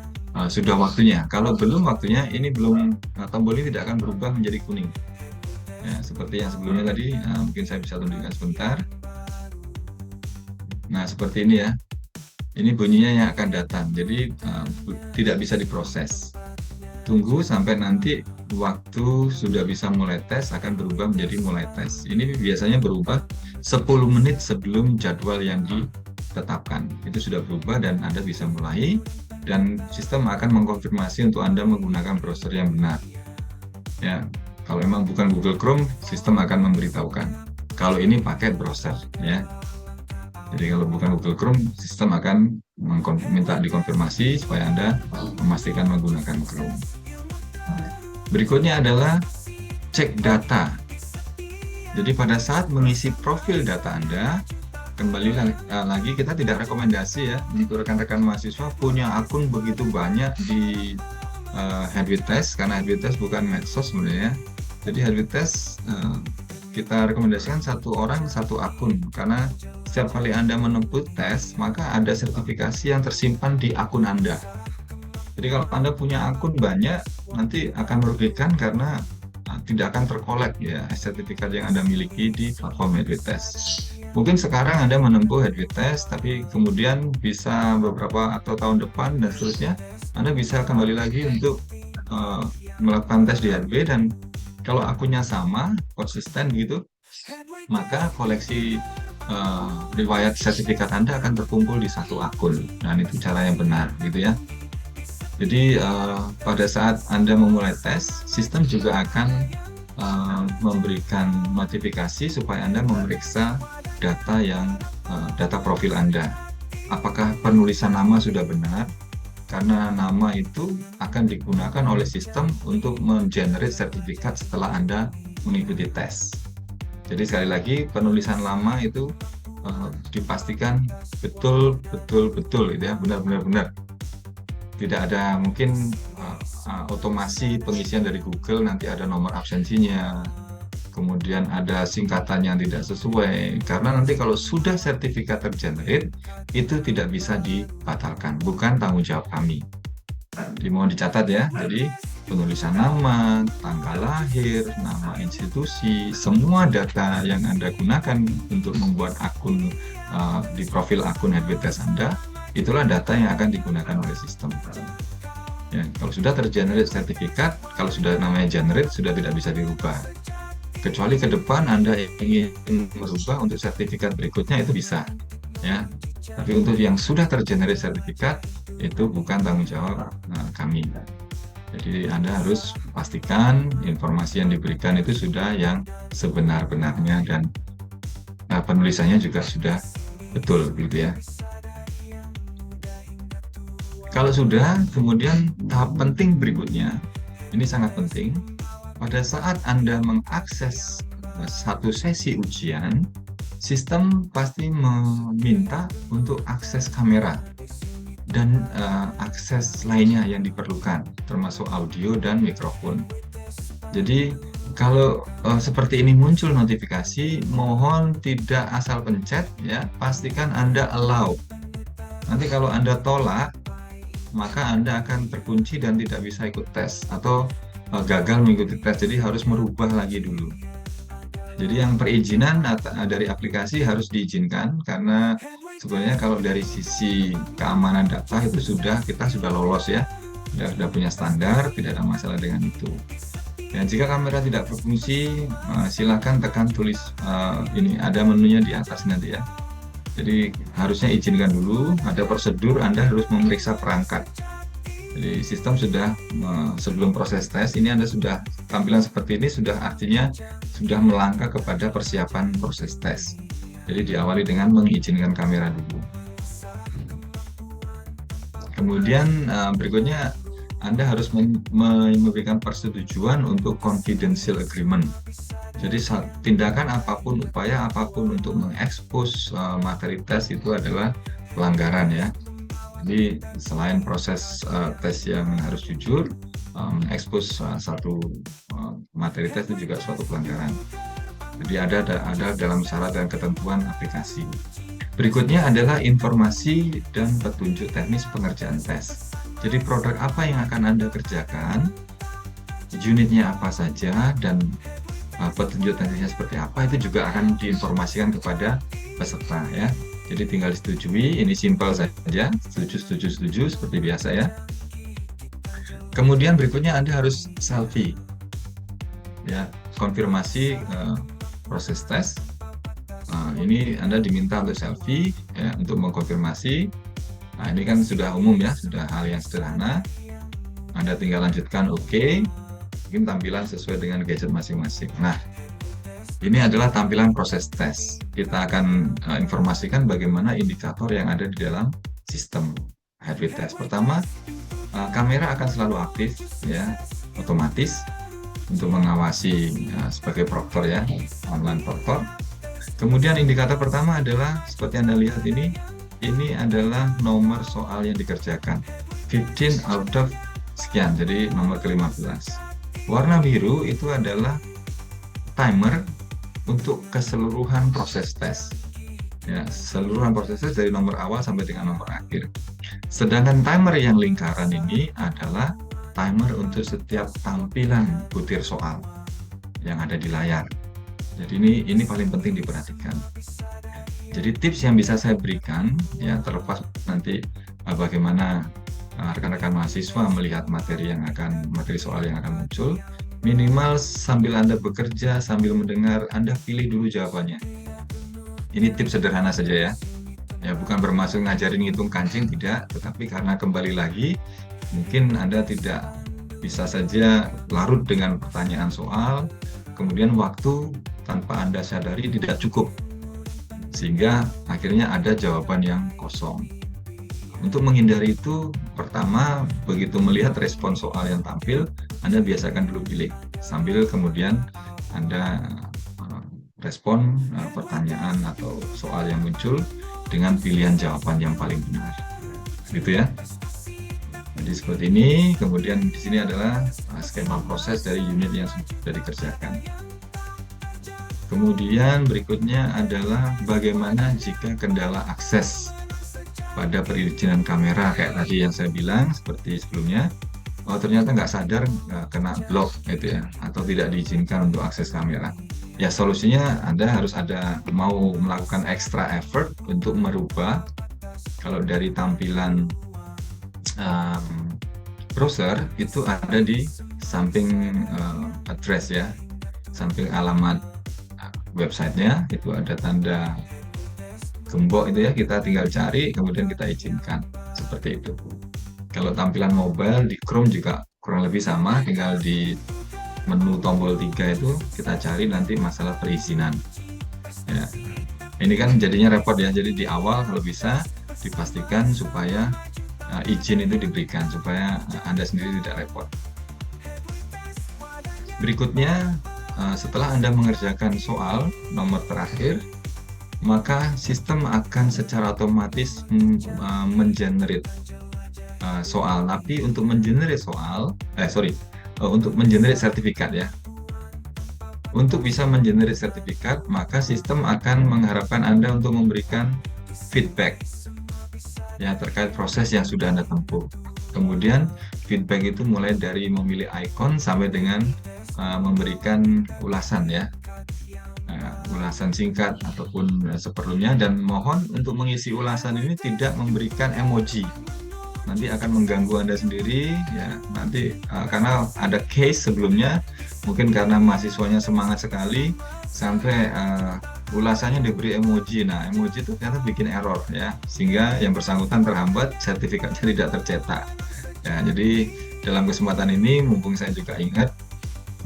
sudah waktunya. Kalau belum waktunya, ini belum, tombol ini tidak akan berubah menjadi kuning. Ya, seperti yang sebelumnya tadi, mungkin saya bisa tunjukkan sebentar. Nah, seperti ini ya. Ini bunyinya yang akan datang, jadi tidak bisa diproses. Tunggu sampai nanti waktu sudah bisa mulai tes, akan berubah menjadi mulai tes. Ini biasanya berubah 10 menit sebelum jadwal yang ditetapkan. Itu sudah berubah dan Anda bisa mulai. Dan sistem akan mengkonfirmasi untuk Anda menggunakan browser yang benar. Ya, kalau memang bukan Google Chrome, sistem akan memberitahukan. Kalau ini pakai browser, ya. Jadi kalau bukan Google Chrome, sistem akan minta dikonfirmasi supaya Anda memastikan menggunakan Chrome. Berikutnya adalah cek data. Jadi pada saat mengisi profil data Anda, kembali lagi kita tidak rekomendasi ya untuk rekan-rekan mahasiswa punya akun begitu banyak di HeadWTS, karena HeadWTS bukan medsos sebenarnya. Jadi HeadWTS kita rekomendasikan satu orang satu akun, karena setiap kali Anda menempuh tes maka ada sertifikasi yang tersimpan di akun Anda. Jadi kalau Anda punya akun banyak, nanti akan merugikan karena tidak akan terkolek ya sertifikat yang Anda miliki di platform HeadWTS. Mungkin sekarang Anda menempuh HeadWTS, tapi kemudian bisa beberapa atau tahun depan dan seterusnya, Anda bisa kembali lagi untuk melakukan tes di HeadW, dan kalau akunnya sama, konsisten gitu, maka koleksi riwayat sertifikat Anda akan terkumpul di satu akun. Dan itu cara yang benar gitu ya. Jadi pada saat Anda memulai tes, sistem juga akan memberikan notifikasi supaya Anda memeriksa data profil Anda. Apakah penulisan nama sudah benar? Karena nama itu akan digunakan oleh sistem untuk mengenerate sertifikat setelah Anda mengikuti tes. Jadi sekali lagi, penulisan nama itu dipastikan betul gitu ya, benar. Tidak ada mungkin otomasi pengisian dari Google, nanti ada nomor absensinya, kemudian ada singkatan yang tidak sesuai, karena nanti kalau sudah sertifikat tergenerate itu tidak bisa dibatalkan, bukan tanggung jawab kami. Jadi mohon dicatat ya, jadi penulisan nama, tanggal lahir, nama institusi, semua data yang Anda gunakan untuk membuat akun di profil akun HeadWTS Anda, itulah data yang akan digunakan oleh sistem. Ya, kalau sudah tergenerate sertifikat, kalau sudah namanya generate, sudah tidak bisa dirubah. Kecuali ke depan Anda ingin merubah untuk sertifikat berikutnya, itu bisa ya. Tapi untuk yang sudah tergenerate sertifikat itu bukan tanggung jawab kami. Jadi Anda harus pastikan informasi yang diberikan itu sudah yang sebenar-benarnya dan penulisannya juga sudah betul gitu ya. Kalau sudah, kemudian tahap penting berikutnya, ini sangat penting. Pada saat Anda mengakses satu sesi ujian, sistem pasti meminta untuk akses kamera dan akses lainnya yang diperlukan, termasuk audio dan mikrofon. Jadi Kalau seperti ini muncul notifikasi, mohon tidak asal pencet ya, pastikan Anda allow. Nanti kalau Anda tolak, maka Anda akan terkunci dan tidak bisa ikut tes atau gagal mengikuti tes, jadi harus merubah lagi dulu. Jadi yang perizinan dari aplikasi harus diizinkan, karena sebenarnya kalau dari sisi keamanan data itu kita sudah lolos ya, sudah punya standar, tidak ada masalah dengan itu. Dan jika kamera tidak berfungsi, silakan tekan tulis ini, ada menunya di atas nanti ya. Jadi harusnya izinkan dulu, ada prosedur, Anda harus memeriksa perangkat. Jadi sistem sudah sebelum proses tes ini Anda sudah tampilan seperti ini, sudah artinya sudah melangkah kepada persiapan proses tes. Jadi diawali dengan mengizinkan kamera dulu. Kemudian berikutnya Anda harus memberikan persetujuan untuk confidential agreement. Jadi tindakan apapun, upaya apapun untuk mengekspos materi tes itu adalah pelanggaran ya. Jadi selain proses tes yang harus jujur, ekspos satu materi tes itu juga suatu pelanggaran. Jadi ada dalam syarat dan ketentuan aplikasi. Berikutnya adalah informasi dan petunjuk teknis pengerjaan tes. Jadi produk apa yang akan Anda kerjakan, unitnya apa saja, dan petunjuk teknisnya seperti apa, itu juga akan diinformasikan kepada peserta ya. Jadi tinggal disetujui, ini simpel saja, setuju seperti biasa ya. Kemudian berikutnya Anda harus selfie, ya, konfirmasi proses tes. Ini Anda diminta untuk selfie, ya, untuk mengkonfirmasi. Nah ini kan sudah umum ya, sudah hal yang sederhana. Anda tinggal lanjutkan oke, mungkin tampilan sesuai dengan gadget masing-masing. Nah, ini adalah tampilan proses tes. Kita akan informasikan bagaimana indikator yang ada di dalam sistem headway test. Pertama, kamera akan selalu aktif, ya, otomatis untuk mengawasi sebagai proktor ya, online proktor. Kemudian indikator pertama adalah seperti Anda lihat ini adalah nomor soal yang dikerjakan. 15 out of sekian, jadi nomor ke-15. Warna biru itu adalah timer untuk keseluruhan proses tes. Ya, seluruhan proses tes dari nomor awal sampai dengan nomor akhir. Sedangkan timer yang lingkaran ini adalah timer untuk setiap tampilan butir soal yang ada di layar. Jadi ini paling penting diperhatikan. Jadi tips yang bisa saya berikan ya, terlepas nanti bagaimana rekan-rekan mahasiswa melihat materi soal yang akan muncul, minimal sambil Anda bekerja, sambil mendengar, Anda pilih dulu jawabannya. Ini tips sederhana saja ya. Ya, bukan bermaksud ngajarin ngitung kancing, tidak, tetapi karena kembali lagi mungkin Anda tidak bisa saja larut dengan pertanyaan soal, kemudian waktu tanpa Anda sadari tidak cukup, sehingga akhirnya ada jawaban yang kosong. Untuk menghindari itu, pertama, begitu melihat respon soal yang tampil, Anda biasakan dulu pilih, sambil kemudian Anda respon pertanyaan atau soal yang muncul dengan pilihan jawaban yang paling benar. Gitu ya. Jadi seperti ini, kemudian di sini adalah skema proses dari unit yang sudah dikerjakan. Kemudian berikutnya adalah bagaimana jika kendala akses pada perizinan kamera, kayak tadi yang saya bilang seperti sebelumnya. Oh ternyata nggak sadar kena blok gitu ya, atau tidak diizinkan untuk akses kamera. Ya solusinya Anda harus mau melakukan extra effort untuk merubah. Kalau dari tampilan browser itu ada di samping address ya, samping alamat websitenya itu ada tanda gembok itu ya, kita tinggal cari kemudian kita izinkan seperti itu. Kalau tampilan mobile di Chrome juga kurang lebih sama, tinggal di menu tombol 3 itu kita cari nanti masalah perizinan ya. Ini kan jadinya repot ya, jadi di awal kalau bisa dipastikan supaya izin itu diberikan supaya Anda sendiri tidak repot. Berikutnya, setelah Anda mengerjakan soal nomor terakhir, maka sistem akan secara otomatis mengenerate soal. Tapi untuk mengenerate untuk mengenerate sertifikat ya. Untuk bisa mengenerate sertifikat, maka sistem akan mengharapkan Anda untuk memberikan feedback ya terkait proses yang sudah Anda tempuh. Kemudian feedback itu mulai dari memilih icon sampai dengan memberikan ulasan ya. Ulasan singkat ataupun seperlunya, dan mohon untuk mengisi ulasan ini tidak memberikan emoji. Nanti akan mengganggu Anda sendiri ya, nanti karena ada case sebelumnya mungkin karena mahasiswanya semangat sekali sampai ulasannya diberi emoji. Nah, emoji itu ternyata bikin error ya, sehingga yang bersangkutan terhambat, sertifikatnya tidak tercetak ya. Jadi dalam kesempatan ini mumpung saya juga ingat,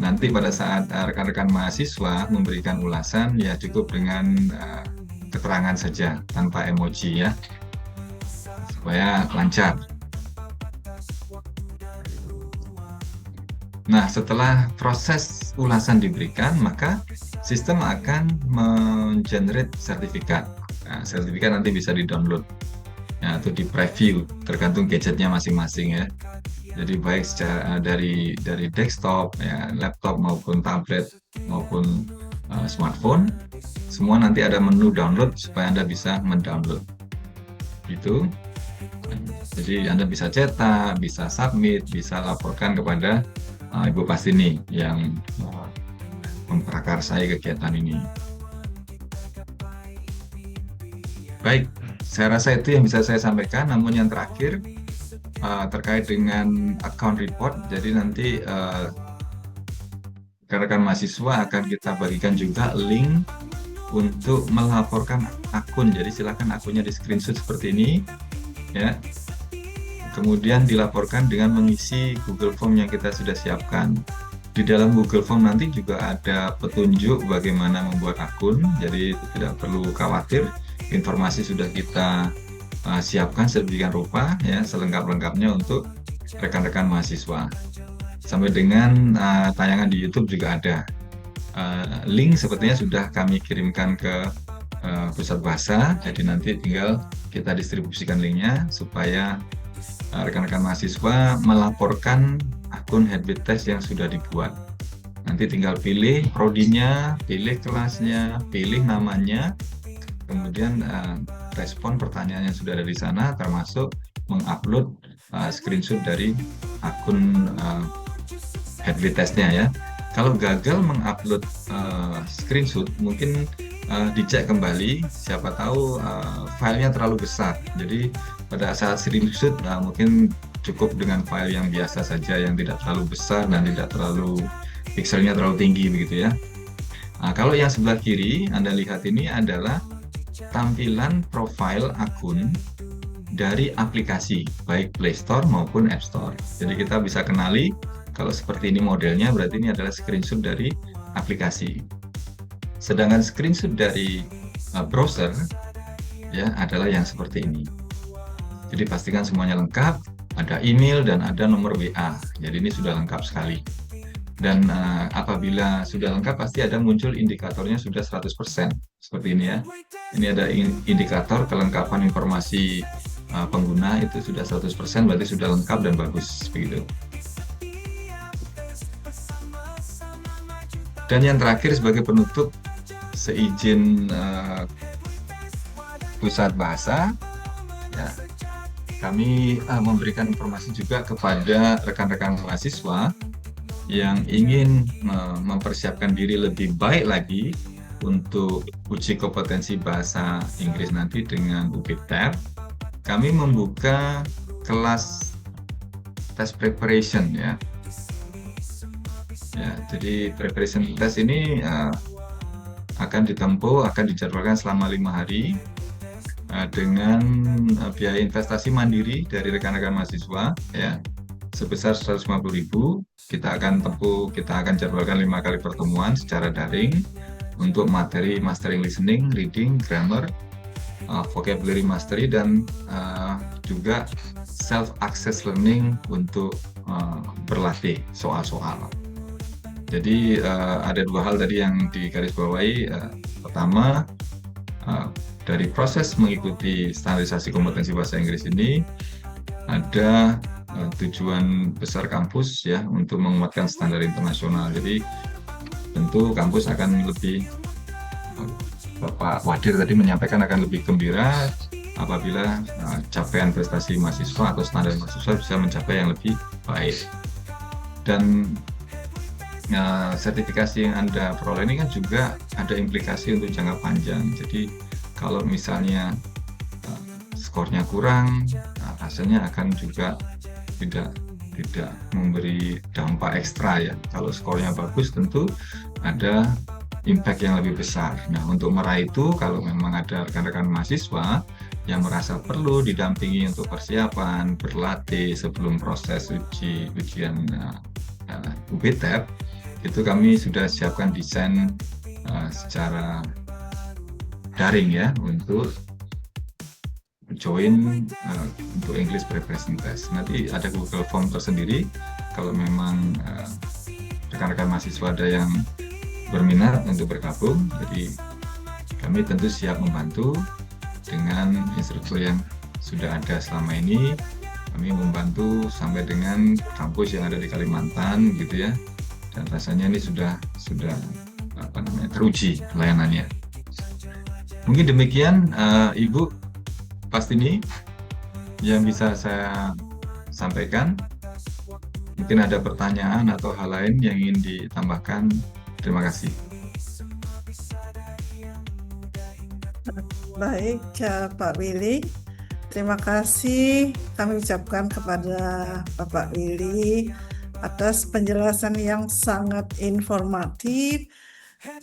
nanti pada saat rekan-rekan mahasiswa memberikan ulasan ya cukup dengan keterangan saja tanpa emoji ya, supaya lancar. Nah, setelah proses ulasan diberikan, maka sistem akan mengenerate sertifikat. Nah, sertifikat nanti bisa di-download ya, atau di-preview, tergantung gadgetnya masing-masing ya. Jadi baik secara dari desktop, ya, laptop maupun tablet maupun smartphone, semua nanti ada menu download supaya Anda bisa mendownload. Gitu. Jadi Anda bisa cetak, bisa submit, bisa laporkan kepada Ibu Pastini yang memprakarsai kegiatan ini. Baik, saya rasa itu yang bisa saya sampaikan. Namun yang terakhir terkait dengan account report, jadi nanti rekan-rekan mahasiswa akan kita bagikan juga link untuk melaporkan akun. Jadi silakan akunnya di screenshot seperti ini, ya. Kemudian dilaporkan dengan mengisi Google Form yang kita sudah siapkan. Di dalam Google Form nanti juga ada petunjuk bagaimana membuat akun, jadi tidak perlu khawatir. Informasi sudah kita siapkan sedemikian rupa, ya, selengkap-lengkapnya untuk rekan-rekan mahasiswa. Sampai dengan tayangan di YouTube juga ada. Link sepertinya sudah kami kirimkan ke Pusat Bahasa, jadi nanti tinggal kita distribusikan linknya supaya rekan-rekan mahasiswa melaporkan akun Headway Test yang sudah dibuat. Nanti tinggal pilih prodinya, pilih kelasnya, pilih namanya, kemudian respon pertanyaan yang sudah ada di sana, termasuk mengupload screenshot dari akun Headway Test-nya ya. Kalau gagal mengupload screenshot, mungkin dicek kembali, siapa tahu filenya terlalu besar. Jadi pada saat screenshot mungkin cukup dengan file yang biasa saja, yang tidak terlalu besar dan tidak terlalu pixelnya terlalu tinggi begitu ya. Kalau yang sebelah kiri Anda lihat ini adalah tampilan profil akun dari aplikasi baik Play Store maupun App Store. Jadi kita bisa kenali kalau seperti ini modelnya, berarti ini adalah screenshot dari aplikasi. Sedangkan screenshot dari browser ya adalah yang seperti ini. Jadi pastikan semuanya lengkap, ada email dan ada nomor WA. Jadi ini sudah lengkap sekali. Dan apabila sudah lengkap pasti ada muncul indikatornya sudah 100%. Seperti ini ya. Ini ada indikator kelengkapan informasi pengguna itu sudah 100%, berarti sudah lengkap dan bagus begitu. Dan yang terakhir sebagai penutup, seizin Pusat Bahasa ya, kami memberikan informasi juga kepada rekan-rekan mahasiswa yang ingin mempersiapkan diri lebih baik lagi untuk uji kompetensi bahasa Inggris nanti dengan UPTER. Kami membuka kelas test preparation ya. Ya, jadi preparation test ini akan ditempuh, akan dijadwalkan selama 5 hari dengan biaya investasi mandiri dari rekan-rekan mahasiswa ya sebesar 150.000. Kita akan jadwalkan 5 kali pertemuan secara daring untuk materi mastering listening, reading, grammar, vocabulary mastery, dan juga self access learning untuk berlatih soal-soal. Jadi ada 2 hal tadi yang digarisbawahi. Pertama, dari proses mengikuti standarisasi kompetensi bahasa Inggris ini ada tujuan besar kampus ya untuk menguatkan standar internasional. Jadi tentu kampus akan lebih, Bapak Wadir tadi menyampaikan akan lebih gembira apabila capaian prestasi mahasiswa atau standar mahasiswa bisa mencapai yang lebih baik. Dan sertifikasi yang Anda peroleh ini kan juga ada implikasi untuk jangka panjang. Jadi kalau misalnya skornya kurang, rasanya akan juga tidak memberi dampak ekstra ya. Kalau skornya bagus tentu ada impact yang lebih besar. Nah, untuk meraih itu kalau memang ada rekan-rekan mahasiswa yang merasa perlu didampingi untuk persiapan, berlatih sebelum proses ujian UBTEP, itu kami sudah siapkan desain secara daring ya untuk join untuk English Preparation Test. Nanti ada Google Form tersendiri kalau memang rekan-rekan mahasiswa ada yang berminat untuk bergabung. Jadi kami tentu siap membantu dengan instruktur yang sudah ada selama ini. Kami membantu sampai dengan kampus yang ada di Kalimantan gitu ya. Dan rasanya ini sudah teruji layanannya. Mungkin demikian Ibu Pastini yang bisa saya sampaikan. Mungkin ada pertanyaan atau hal lain yang ingin ditambahkan. Terima kasih. Baik, Pak Willy. Terima kasih kami ucapkan kepada Bapak Willy atas penjelasan yang sangat informatif.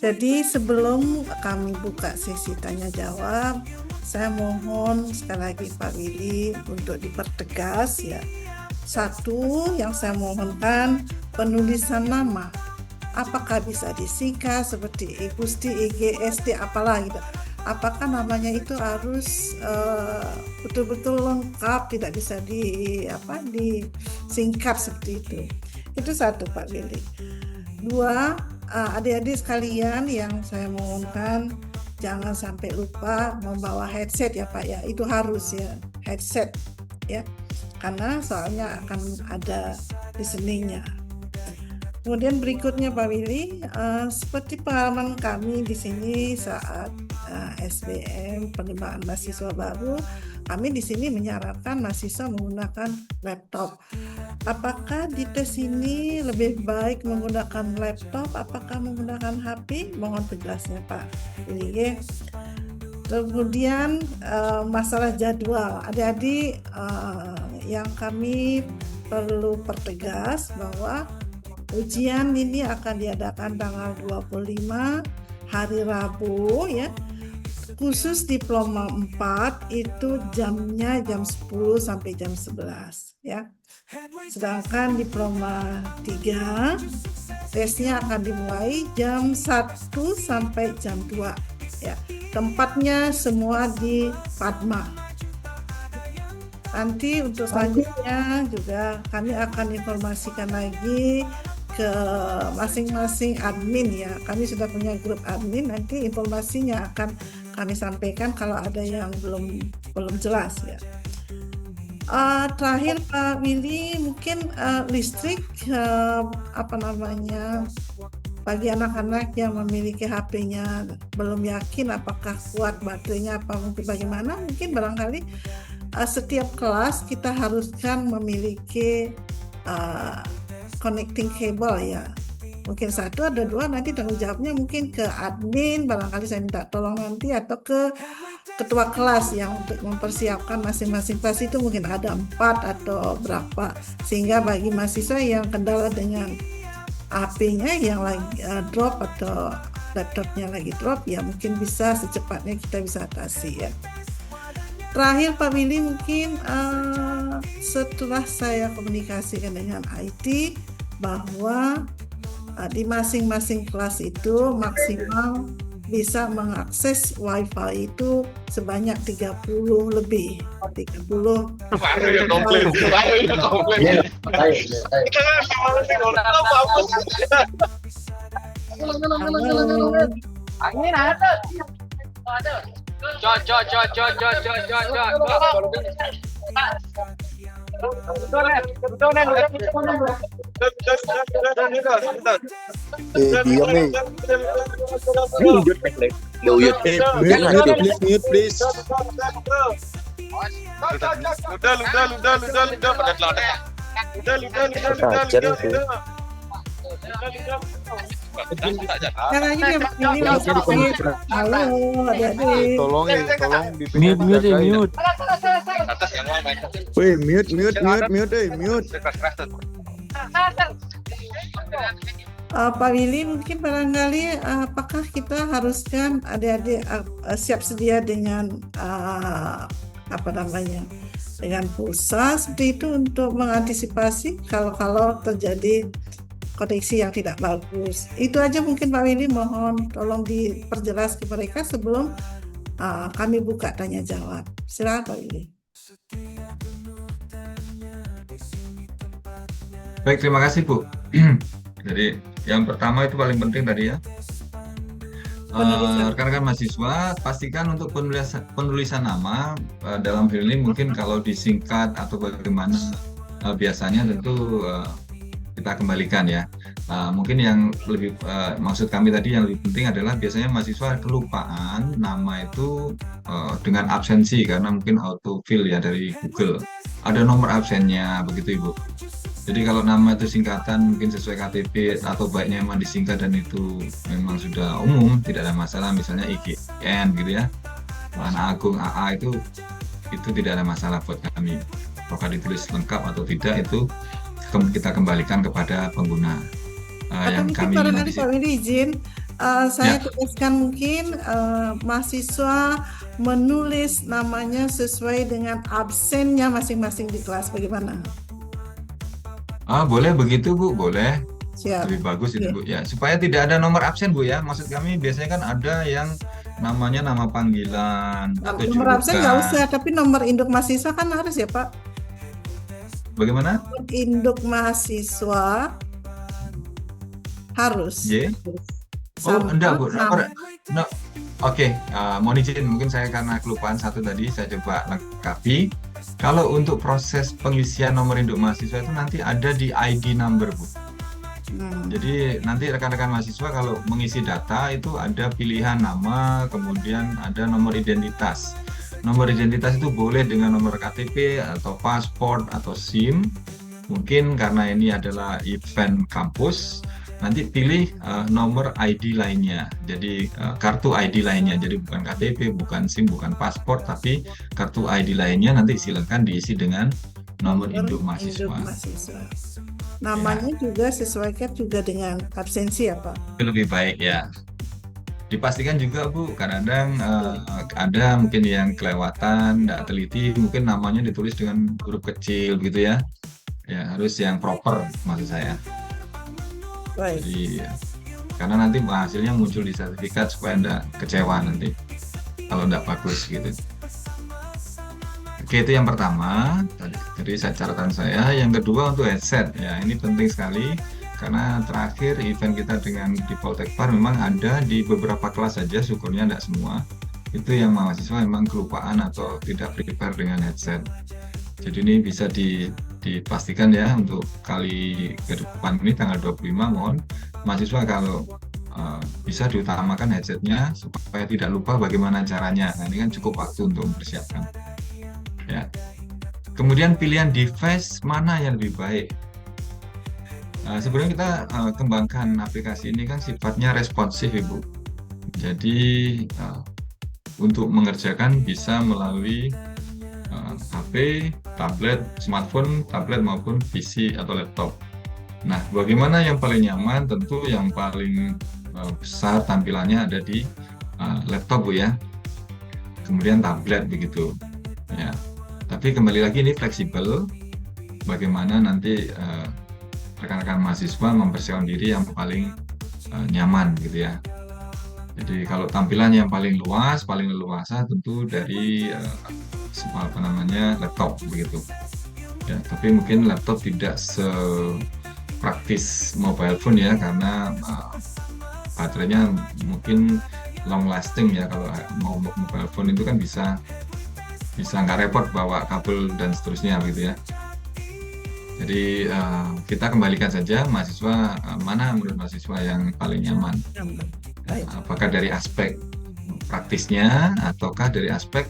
Jadi sebelum kami buka sesi tanya jawab, saya mohon sekali lagi Pak Willy untuk dipertegas ya. Satu yang saya mohonkan, penulisan nama. Apakah bisa disingkat seperti Igusti, IGST, apalah gitu. Apakah namanya itu harus betul-betul lengkap, tidak bisa disingkat seperti itu. Itu satu Pak Willy. Dua, adik-adik sekalian yang saya mohonkan jangan sampai lupa membawa headset ya Pak ya, itu harus ya headset ya, karena soalnya akan ada listeningnya. Kemudian berikutnya Pak Willy, seperti pengalaman kami di sini saat SBM penerimaan mahasiswa baru, kami di sini menyarankan mahasiswa menggunakan laptop. Apakah di tes ini lebih baik menggunakan laptop? Apakah menggunakan HP? Mohon penjelasannya Pak Willy. Kemudian masalah jadwal, adik-adik yang kami perlu pertegas bahwa ujian ini akan diadakan tanggal 25 hari Rabu ya. Khusus diploma 4 itu jamnya jam 10 sampai jam 11 ya. Sedangkan diploma 3 tesnya akan dimulai jam 1 sampai jam 2 ya. Tempatnya semua di Padma. Nanti untuk selanjutnya juga kami akan informasikan lagi ke masing-masing admin ya. Kami sudah punya grup admin, nanti informasinya akan kami sampaikan kalau ada yang belum jelas ya. Terakhir Pak Willy, mungkin listrik bagi anak-anak yang memiliki HP-nya belum yakin apakah kuat baterainya apa mungkin bagaimana, mungkin barangkali setiap kelas kita haruskan memiliki connecting cable ya. Mungkin satu ada dua, nanti tanggung jawabnya mungkin ke admin, barangkali saya minta tolong nanti, atau ke ketua kelas yang untuk mempersiapkan masing-masing kelas itu mungkin ada 4 atau berapa, sehingga bagi mahasiswa yang kendala dengan HP-nya yang lagi drop atau laptopnya lagi drop ya mungkin bisa secepatnya kita bisa atasi ya. Terakhir Pak Willy, mungkin setelah saya komunikasikan dengan IT bahwa di masing-masing kelas itu maksimal bisa mengakses WiFi itu sebanyak 30 lebih. 30. Angin ada. Cok. Diam nih. Mute, please, please. Yang ini Pak Willy masih. Halo, adik-adik. Tolong Mute. Wih, mute, mute. Pak Willy, mungkin barangkali apakah kita haruskan adik-adik siap sedia dengan apa namanya, dengan pulsa seperti itu untuk mengantisipasi kalau terjadi koneksi yang tidak bagus. Itu aja mungkin Pak Willy, mohon tolong diperjelas ke mereka sebelum kami buka tanya jawab. Silakan Pak Willy. Baik, terima kasih Bu. Jadi yang pertama itu paling penting tadi ya. Rekan-rekan mahasiswa, pastikan untuk penulisan nama dalam hal ini mungkin kalau disingkat atau bagaimana biasanya tentu kita kembalikan ya. Mungkin yang lebih maksud kami tadi yang lebih penting adalah biasanya mahasiswa kelupaan nama itu dengan absensi karena mungkin autofill ya dari Google. Ada nomor absennya begitu Ibu. Jadi kalau nama itu singkatan mungkin sesuai KTP atau baiknya memang disingkat dan itu memang sudah umum, tidak ada masalah, misalnya IGN gitu ya. Warna Agung AA itu tidak ada masalah buat kami. Apakah ditulis lengkap atau tidak itu kita kembalikan kepada pengguna. Atau Yang mungkin kami barangkali Pak Willy izin saya Ya. tuliskan mungkin mahasiswa menulis namanya sesuai dengan absennya masing-masing di kelas, bagaimana? Boleh begitu Bu, boleh. Siap. Lebih bagus itu Oke. Bu ya. Supaya tidak ada nomor absen Bu ya. Maksud kami biasanya kan ada yang namanya nama panggilan atau Nomor absen nggak julukan. usah, tapi nomor induk mahasiswa kan harus ya Pak. Bagaimana? Nomor induk mahasiswa harus. Y? Sama Enggak Bu. nama. Oke, mohon izin mungkin saya karena kelupaan satu tadi saya coba lengkapi. Kalau untuk proses pengisian nomor induk mahasiswa itu nanti ada di ID number Bu. Jadi nanti rekan-rekan mahasiswa kalau mengisi data itu ada pilihan nama, kemudian ada nomor identitas. Nomor identitas itu boleh dengan nomor KTP atau paspor atau SIM. Mungkin karena ini adalah event kampus, nanti pilih nomor ID lainnya. Jadi kartu ID lainnya. Jadi bukan KTP, bukan SIM, bukan paspor, tapi kartu ID lainnya nanti silakan diisi dengan nomor induk mahasiswa. Namanya juga sesuaikan juga dengan absensi ya Pak. Itu lebih baik ya. Dipastikan juga Bu, kadang-kadang ada mungkin yang kelewatan, tidak teliti, mungkin namanya ditulis dengan huruf kecil gitu ya. Ya harus yang proper maksud saya. Baik. Jadi karena nanti hasilnya muncul di sertifikat supaya tidak kecewa nanti kalau tidak bagus gitu. Oke, itu yang pertama. Jadi catatan saya. Yang kedua untuk headset ya, ini penting sekali karena terakhir event kita dengan di Poltekpar memang ada di beberapa kelas saja, syukurnya tidak semua. Itu yang mahasiswa memang kelupaan atau tidak prepare dengan headset. Jadi ini bisa dipastikan ya untuk kali ke depan ini tanggal 25 mohon mahasiswa kalau bisa diutamakan headsetnya supaya tidak lupa bagaimana caranya. Nah, ini kan cukup waktu untuk mempersiapkan. Ya. Kemudian pilihan device mana yang lebih baik? Sebenarnya kita kembangkan aplikasi ini kan sifatnya responsif Ibu. Jadi untuk mengerjakan bisa melalui HP, tablet, smartphone, tablet maupun PC atau laptop. Nah, bagaimana yang paling nyaman? Tentu yang paling besar tampilannya ada di laptop Bu ya. Kemudian tablet begitu. Ya. Tapi kembali lagi ini fleksibel. Bagaimana nanti rekan-rekan mahasiswa mempersiapkan diri yang paling nyaman gitu ya. Jadi kalau tampilan yang paling luas, paling leluasa tentu dari laptop begitu. Ya, tapi mungkin laptop tidak sepraktis mobile phone ya karena baterainya mungkin long lasting ya. Kalau mau mobile phone itu kan bisa nggak repot bawa kabel dan seterusnya gitu ya. Jadi kita kembalikan saja mahasiswa mana menurut mahasiswa yang paling nyaman. Baik. Apakah dari aspek praktisnya ataukah dari aspek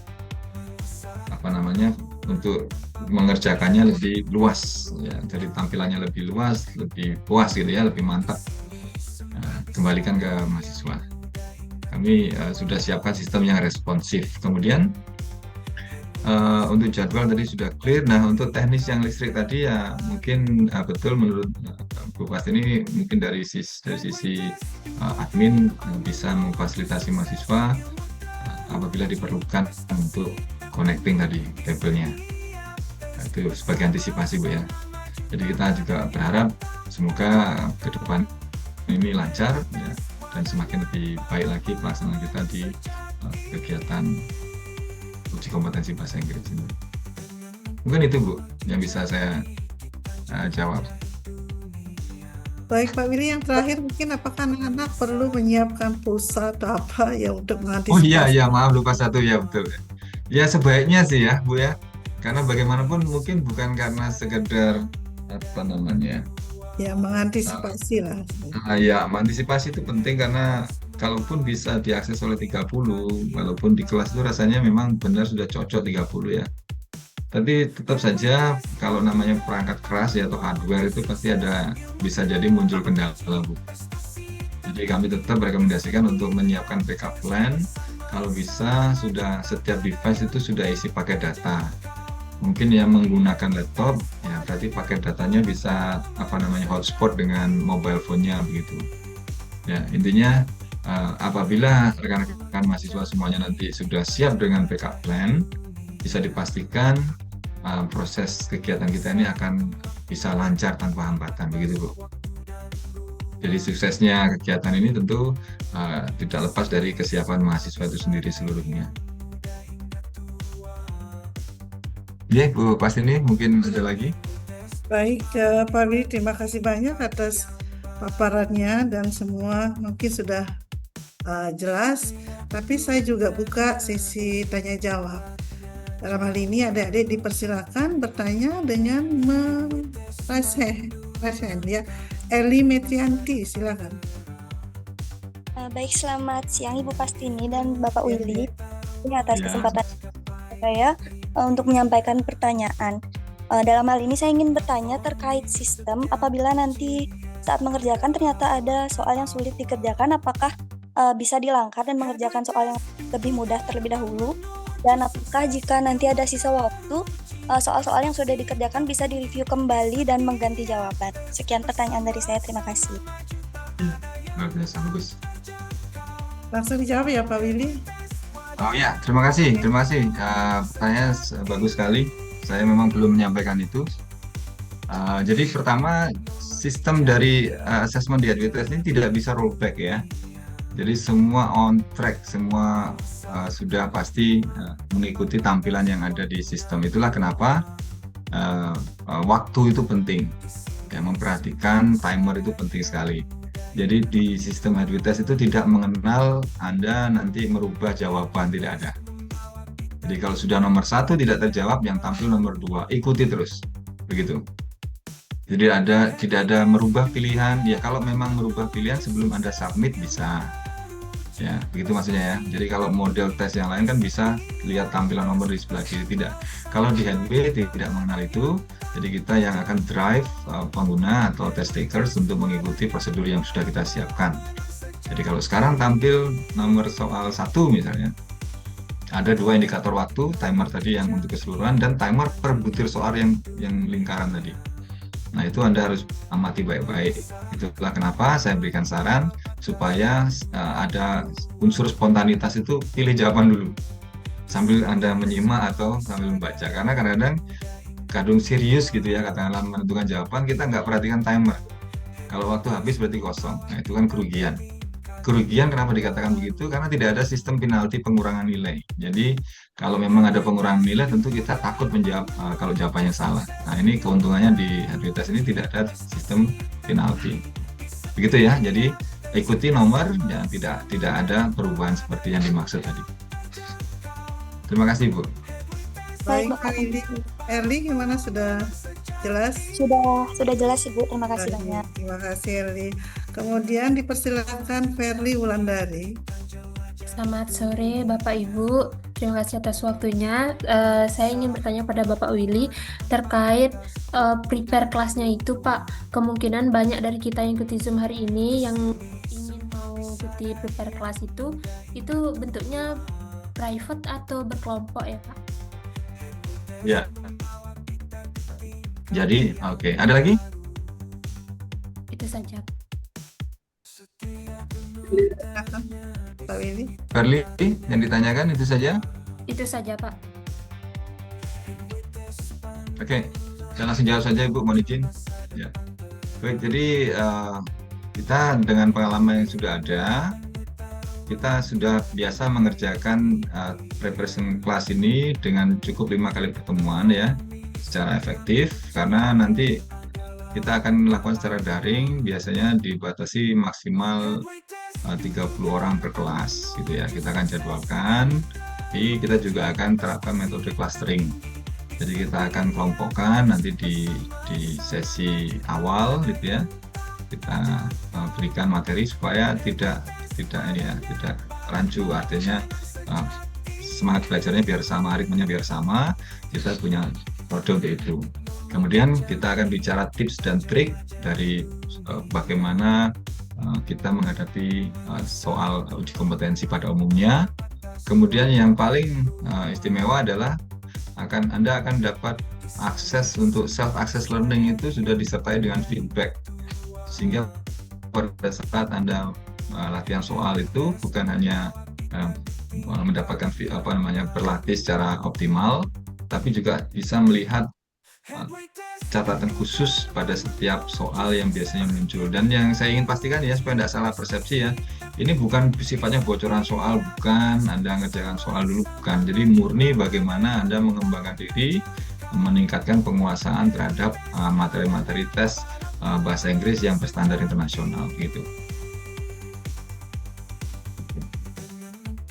untuk mengerjakannya lebih luas ya, dari tampilannya lebih luas, lebih puas gitu ya, lebih mantap. Kembalikan ke mahasiswa. Kami sudah siapkan sistem yang responsif. Kemudian untuk jadwal tadi sudah clear. Nah, untuk teknis yang listrik tadi ya mungkin betul menurut Bu Pastini, mungkin dari sisi admin bisa memfasilitasi mahasiswa apabila diperlukan untuk connecting tadi kabelnya. Itu sebagai antisipasi Bu ya. Jadi kita juga berharap semoga ke depan ini lancar ya, dan semakin lebih baik lagi pelaksanaan kita di kegiatan uji kompetensi bahasa Inggris ini. Mungkin itu Bu yang bisa saya jawab. Baik Pak Willy, yang terakhir mungkin apakah anak-anak perlu menyiapkan pulsa atau apa ya untuk mengantisipasi? Oh iya, maaf lupa satu ya, betul. Ya sebaiknya sih ya Bu ya, karena bagaimanapun mungkin bukan karena sekedar Ya mengantisipasi lah. Ya mengantisipasi itu penting karena kalaupun bisa diakses oleh 30, walaupun di kelas itu rasanya memang benar sudah cocok 30 ya. Tapi tetap saja kalau namanya perangkat keras ya atau hardware itu pasti bisa jadi muncul kendala Bu. Jadi kami tetap rekomendasikan untuk menyiapkan backup plan. Kalau bisa sudah setiap device itu sudah isi pakai data. Mungkin yang menggunakan laptop ya berarti pakai datanya bisa hotspot dengan mobile phone-nya begitu. Ya intinya apabila rekan-rekan mahasiswa semuanya nanti sudah siap dengan backup plan, bisa dipastikan proses kegiatan kita ini akan bisa lancar tanpa hambatan begitu Bu. Jadi suksesnya kegiatan ini tentu tidak lepas dari kesiapan mahasiswa itu sendiri seluruhnya. Ya Bu Pastini, mungkin ada lagi? Baik Pak Willy, terima kasih banyak atas paparannya dan semua mungkin sudah jelas. Tapi saya juga buka sesi tanya jawab. Dalam hal ini adik-adik dipersilakan bertanya dengan raise hand ya. Eli Metrianti, silakan. Baik, selamat siang Ibu Pastini dan Bapak Willy. Ini atas kesempatan saya untuk menyampaikan pertanyaan. Dalam hal ini saya ingin bertanya terkait sistem apabila nanti saat mengerjakan ternyata ada soal yang sulit dikerjakan, apakah bisa dilangkah dan mengerjakan soal yang lebih mudah terlebih dahulu? Dan apakah jika nanti ada sisa waktu, soal-soal yang sudah dikerjakan bisa direview kembali dan mengganti jawaban? Sekian pertanyaan dari saya, terima kasih. Luar biasa, bagus. Langsung dijawab ya Pak Willy. Oh ya, terima kasih. Pertanyaan bagus sekali. Saya memang belum menyampaikan itu. Jadi pertama, sistem dari assessment di HWTS ini tidak bisa rollback ya. Jadi semua on track, semua sudah pasti mengikuti tampilan yang ada di sistem. Itulah kenapa waktu itu penting. Ya, memperhatikan timer itu penting sekali. Jadi di sistem HWTS itu tidak mengenal Anda nanti merubah jawaban, tidak ada. Jadi kalau sudah nomor 1 tidak terjawab, yang tampil nomor 2, ikuti terus, begitu. Jadi tidak ada merubah pilihan. Ya kalau memang merubah pilihan sebelum Anda submit bisa. Ya, begitu maksudnya ya. Jadi kalau model tes yang lain kan bisa lihat tampilan nomor di sebelah kiri, tidak. Kalau di HB tidak mengenal itu, jadi kita yang akan drive pengguna atau test takers untuk mengikuti prosedur yang sudah kita siapkan. Jadi kalau sekarang tampil nomor soal 1 misalnya, ada 2 indikator waktu, timer tadi yang untuk keseluruhan dan timer per butir soal yang lingkaran tadi. Nah itu Anda harus amati baik-baik. Itulah kenapa saya berikan saran supaya ada unsur spontanitas itu, pilih jawaban dulu sambil Anda menyimak atau sambil membaca. Karena kadang-kadang kadung serius gitu ya, katakanlah menentukan jawaban, kita nggak perhatikan timer. Kalau waktu habis berarti kosong. Nah itu kan kerugian. Kerugian kenapa dikatakan begitu? Karena tidak ada sistem penalti pengurangan nilai. Jadi kalau memang ada pengurangan nilai, tentu kita takut menjawab kalau jawabannya salah. Nah ini keuntungannya di HWTS ini tidak ada sistem penalti. Begitu ya. Jadi ikuti nomor, ya tidak ada perubahan seperti yang dimaksud tadi. Terima kasih Bu. Baik Pak Willy. Erli gimana, sudah Jelas? Sudah jelas Ibu. Terima kasih Baik, banyak. terima kasih Erli. Kemudian dipersilakan Ferli Wulandari. Selamat sore Bapak Ibu, terima kasih atas waktunya. Saya ingin bertanya pada Bapak Willy terkait prepare kelasnya itu Pak. Kemungkinan banyak dari kita yang ikuti Zoom hari ini yang ingin mau ikuti prepare kelas itu bentuknya private atau berkelompok ya Pak? Ya. Jadi, oke. Ada lagi? Itu saja. Silakan, Pak Willy. Ferli, yang ditanyakan itu saja? Itu saja Pak. Oke, saya langsung jawab saja Ibu, mohon izin. Ya. Baik, jadi kita dengan pengalaman yang sudah ada, kita sudah biasa mengerjakan preparation class ini dengan cukup 5 kali pertemuan ya, secara efektif, karena nanti kita akan melakukan secara daring, biasanya dibatasi maksimal 30 orang per kelas gitu ya. Kita akan jadwalkan, tapi kita juga akan terapkan metode clustering. Jadi kita akan kelompokkan nanti di sesi awal gitu ya. Kita berikan materi supaya tidak rancu, artinya semangat belajarnya biar sama, ritmenya biar sama, kita punya metode untuk itu. Kemudian kita akan bicara tips dan trik dari bagaimana kita menghadapi soal uji kompetensi pada umumnya. Kemudian yang paling istimewa adalah Anda akan dapat akses untuk self-access learning, itu sudah disertai dengan feedback. Sehingga pada saat Anda latihan soal itu bukan hanya mendapatkan berlatih secara optimal, tapi juga bisa melihat catatan khusus pada setiap soal yang biasanya muncul. Dan yang saya ingin pastikan ya, supaya tidak salah persepsi ya, ini bukan sifatnya bocoran soal, bukan Anda ngerjakan soal dulu, bukan. Jadi murni bagaimana Anda mengembangkan diri, meningkatkan penguasaan terhadap materi-materi tes bahasa Inggris yang berstandar internasional gitu.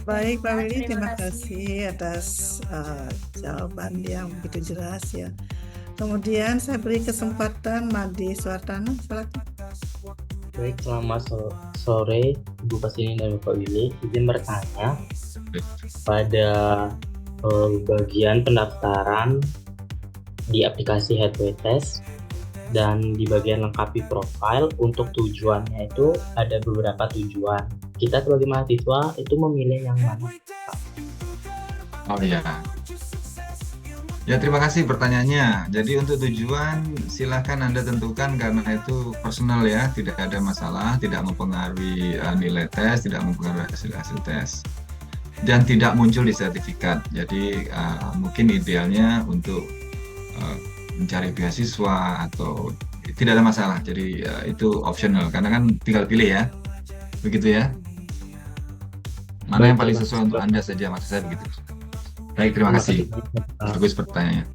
Baik Pak Willy, terima Terima kasih atas jawaban yang begitu jelas ya. Kemudian saya beri kesempatan Made Suartana, silakan. Baik, selamat sore Ibu Pastini dan Bapak Willy. Izin bertanya, pada bagian pendaftaran di aplikasi Headway Test dan di bagian lengkapi profil, untuk tujuannya itu ada beberapa tujuan. Kita sebagai mahasiswa itu memilih yang mana? Oh iya. Ya, terima kasih pertanyaannya. Jadi untuk tujuan silahkan Anda tentukan, karena itu personal ya, tidak ada masalah, tidak mempengaruhi nilai tes, tidak mempengaruhi hasil tes, dan tidak muncul di sertifikat. Jadi mungkin idealnya untuk mencari beasiswa atau tidak ada masalah. Jadi itu optional, karena kan tinggal pilih ya, begitu ya. Mana yang paling sesuai untuk Anda saja, maksud saya begitu. Baik, terima kasih. Bagus pertanyaannya.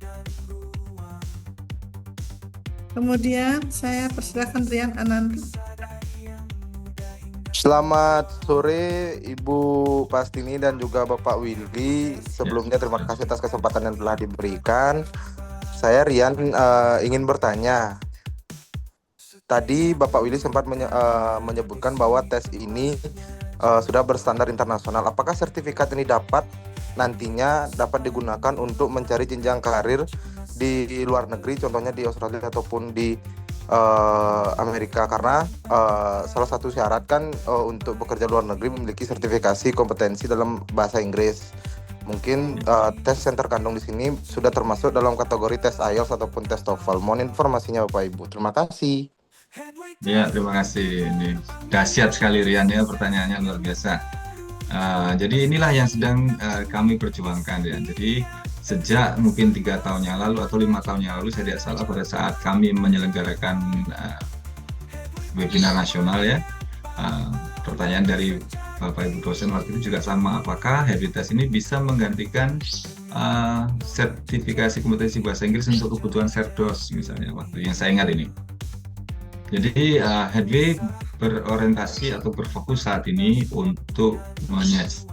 Kemudian saya persilakan Rian Ananti. Selamat sore Ibu Pastini dan juga Bapak Willy. Sebelumnya terima kasih atas kesempatan yang telah diberikan. Saya Rian ingin bertanya. Tadi Bapak Willy sempat menyebutkan bahwa tes ini sudah berstandar internasional. Apakah sertifikat ini nantinya dapat digunakan untuk mencari jenjang karir di luar negeri, contohnya di Australia ataupun di Amerika? Karena salah satu syarat kan untuk bekerja luar negeri memiliki sertifikasi kompetensi dalam bahasa Inggris. Mungkin tes yang terkandung di sini sudah termasuk dalam kategori tes IELTS ataupun tes TOEFL. Mohon informasinya Bapak Ibu. Terima kasih. Ya, terima kasih. Ini dahsyat sekali Rian ya, pertanyaannya luar biasa. Jadi inilah yang sedang kami perjuangkan ya. Jadi sejak mungkin 3 tahun yang lalu atau 5 tahun yang lalu, saya tidak salah, pada saat kami menyelenggarakan webinar nasional ya, pertanyaan dari Bapak Ibu dosen waktu itu juga sama, apakah Headway Test ini bisa menggantikan sertifikasi kompetensi bahasa Inggris untuk kebutuhan Serdos misalnya, waktu yang saya ingat ini. Jadi Headway berorientasi atau berfokus saat ini untuk menyajikan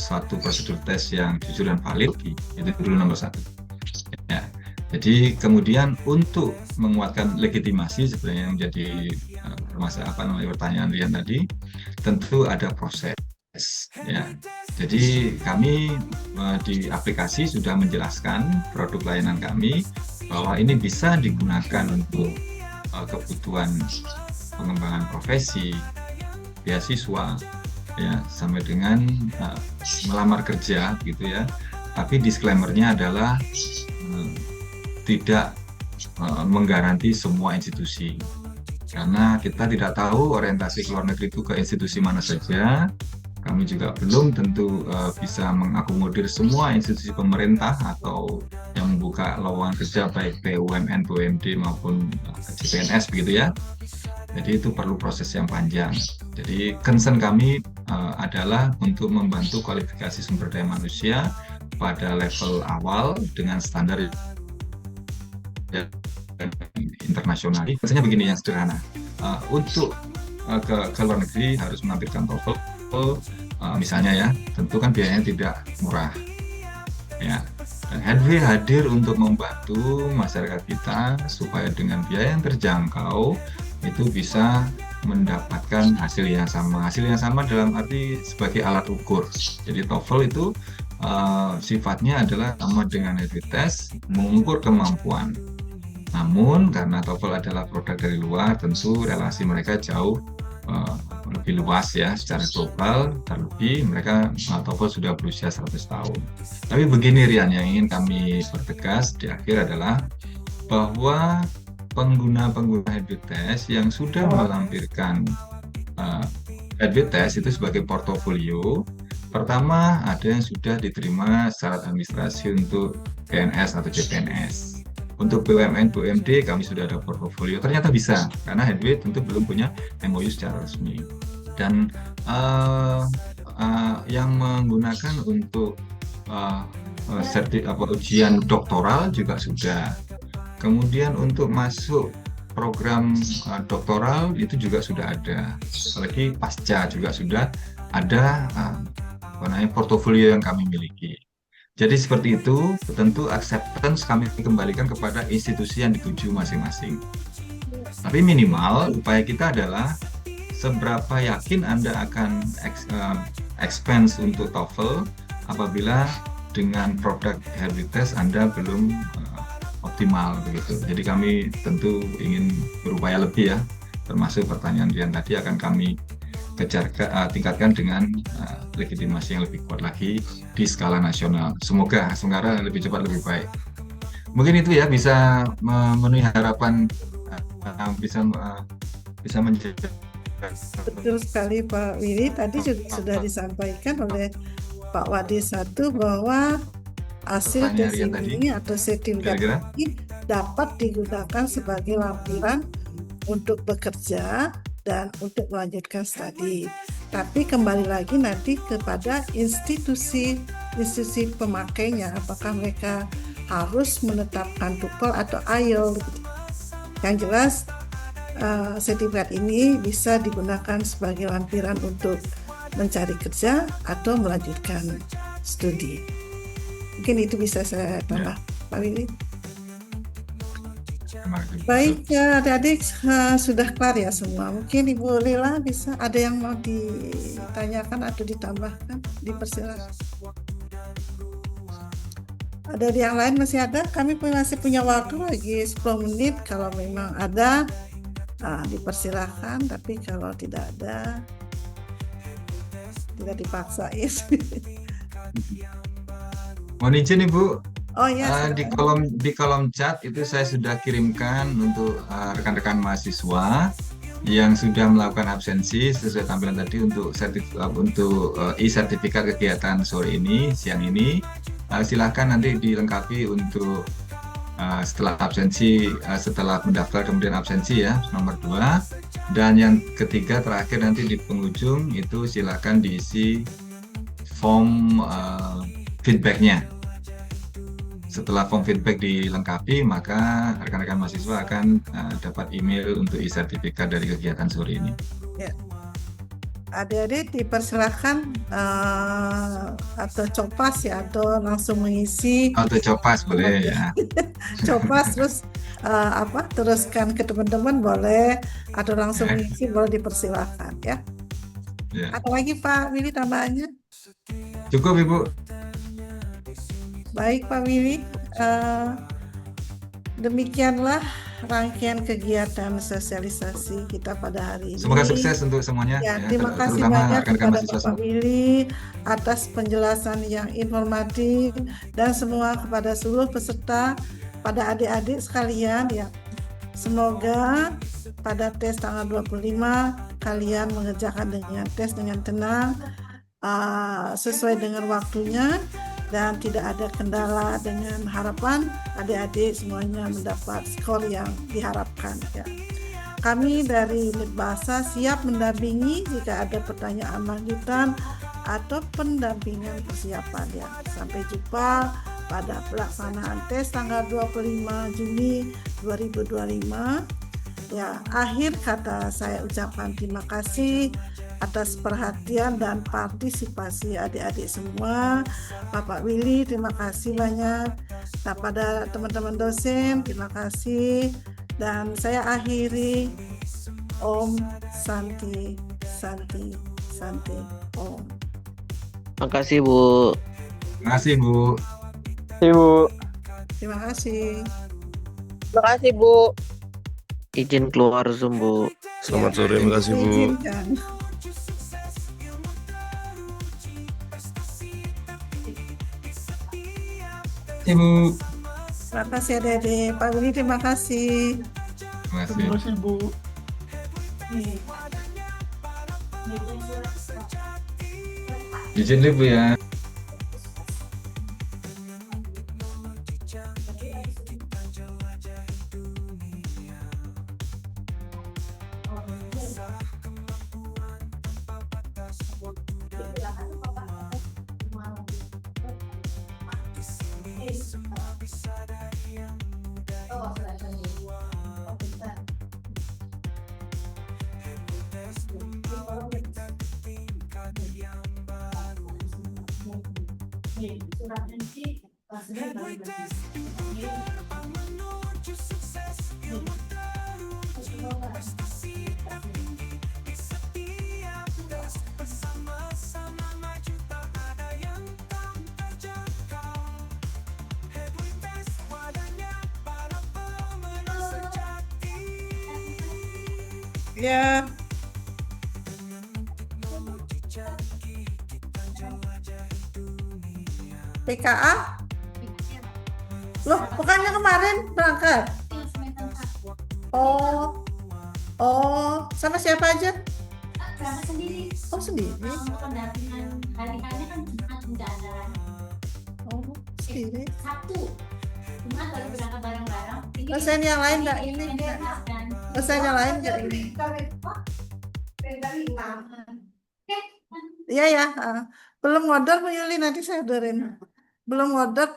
suatu prosedur tes yang jujur dan valid, itu dulu nomor satu. Ya. Jadi kemudian untuk menguatkan legitimasi sebenarnya yang menjadi pertanyaan Rian tadi, tentu ada proses. Ya, jadi kami di aplikasi sudah menjelaskan produk layanan kami bahwa ini bisa digunakan untuk kebutuhan pengembangan profesi, beasiswa, ya sampai dengan melamar kerja, gitu ya. Tapi disclaimer-nya adalah tidak menggaranti semua institusi, karena kita tidak tahu orientasi ke luar negeri itu ke institusi mana saja. Kami juga belum tentu bisa mengakomodir semua institusi pemerintah atau yang membuka lowongan kerja baik BUMN, BUMD maupun CPNS begitu ya. Jadi itu perlu proses yang panjang. Jadi concern kami adalah untuk membantu kualifikasi sumber daya manusia pada level awal dengan standar internasional. Misalnya begini yang sederhana, untuk ke luar negeri harus menampilkan TOEFL. Misalnya ya, tentu kan biayanya tidak murah ya, dan Headway hadir untuk membantu masyarakat kita supaya dengan biaya yang terjangkau itu bisa mendapatkan hasil yang sama dalam arti sebagai alat ukur. Jadi TOEFL itu sifatnya adalah sama dengan Headway Test, mengukur kemampuan. Namun karena TOEFL adalah produk dari luar, tentu relasi mereka jauh lebih luas ya secara global, terlebih mereka TOEFL sudah berusia 100 tahun. Tapi begini Rian, yang ingin kami pertegas di akhir adalah bahwa pengguna-pengguna Headway Test yang sudah melampirkan Headway Test itu sebagai portofolio, pertama ada yang sudah diterima syarat administrasi untuk PNS atau CPNS. Untuk BUMN, BUMD kami sudah ada portofolio, ternyata bisa, karena Headway tentu belum punya MOU secara resmi. Dan yang menggunakan untuk ujian doktoral juga sudah. Kemudian untuk masuk program doktoral itu juga sudah ada. Apalagi pasca juga sudah ada portofolio yang kami miliki. Jadi seperti itu, tentu acceptance kami kembalikan kepada institusi yang dituju masing-masing. Tapi minimal upaya kita adalah seberapa yakin Anda akan expense untuk TOEFL apabila dengan produk Headway Test Anda belum optimal begitu. Jadi kami tentu ingin berupaya lebih ya, termasuk pertanyaan Rian tadi akan kami tingkatkan dengan legitimasi yang lebih kuat lagi di skala nasional. Semoga lebih cepat lebih baik. Mungkin itu ya bisa memenuhi harapan, bisa menjadi. Betul sekali Pak Willy, tadi juga sudah disampaikan oleh Pak Wade 1 bahwa hasil tes ini atau sertifikat ini dapat digunakan sebagai lampiran untuk bekerja dan untuk melanjutkan studi. Tapi kembali lagi nanti kepada institusi pemakainya, apakah mereka harus menetapkan TOEFL atau IELTS. Yang jelas sertifikat ini bisa digunakan sebagai lampiran untuk mencari kerja atau melanjutkan studi. Mungkin itu bisa saya tambah, Pak Willy. Baik ya adik-adik, sudah kelar ya semua. Mungkin Ibu Lila bisa ada yang mau ditanyakan atau ditambahkan, dipersilakan. Ada yang lain masih ada? Kami masih punya waktu lagi 10 menit. Kalau memang ada, dipersilakan. Tapi kalau tidak ada, tidak dipaksain. Mohon izin Ibu. Oh ya. Di kolom chat itu saya sudah kirimkan untuk rekan-rekan mahasiswa yang sudah melakukan absensi sesuai tampilan tadi untuk e-sertifikat kegiatan sore ini, siang ini. Silahkan nanti dilengkapi untuk setelah absensi, setelah mendaftar kemudian absensi ya, nomor 2. Dan yang ketiga terakhir nanti di penghujung itu silahkan diisi form feedbacknya. Setelah form feedback dilengkapi, maka rekan-rekan mahasiswa akan dapat email untuk e-sertifikat dari kegiatan sore ini. Ya. Adik-adik dipersilakan atau copas ya, atau langsung mengisi Auto copas boleh ya. copas terus teruskan ke teman-teman boleh, atau langsung mengisi boleh, dipersilakan ya. Ya. Apa lagi Pak Willy tambahannya? Cukup Ibu. Baik Pak Willy, demikianlah rangkaian kegiatan sosialisasi kita pada hari ini. Semoga sukses untuk semuanya. Ya, terima kasih terutama banyak rekan-rekan kepada mahasiswa Bapak semua. Willy atas penjelasan yang informatif, dan semua kepada seluruh peserta, pada adik-adik sekalian ya. Semoga pada tes tanggal 25 kalian mengerjakan tes dengan tenang, sesuai dengan waktunya, dan tidak ada kendala, dengan harapan adik-adik semuanya mendapat skor yang diharapkan ya. Kami dari Unit Bahasa siap mendampingi jika ada pertanyaan lanjutan atau pendampingan persiapan ya. Sampai jumpa pada pelaksanaan tes tanggal 25 Juni 2025. Ya, akhir kata saya ucapkan terima kasih atas perhatian dan partisipasi adik-adik semua. Bapak Willy, terima kasih banyak. Nah, pada teman-teman dosen, terima kasih. Dan saya akhiri, Om Santi, Santi, Santi, Om. Makasih Bu. Terima kasih Bu. Ibu. Terima kasih. Terima kasih Bu. Izin keluar Zoom Bu. Selamat sore, terima kasih Bu. Izinkan. Ibu. Terima kasih adik-adik. Pak Willy, terima kasih. Terima kasih. Bu. Izin dulu Bu ya. Ya. PKA? Loh, bukannya kemarin berangkat? Oh, sama siapa aja? Berangkat sendiri. Oh, sendiri? Pendampingan hari-harinya kan Jumat nggak ada. Oh, sendiri. Sabtu. Jumat baru berangkat bareng-bareng. Dosen yang lain nggak ini? Dosen yang lain nggak ini? Iya ya, belum order Bu Yuli, nanti saya orderin. Belum order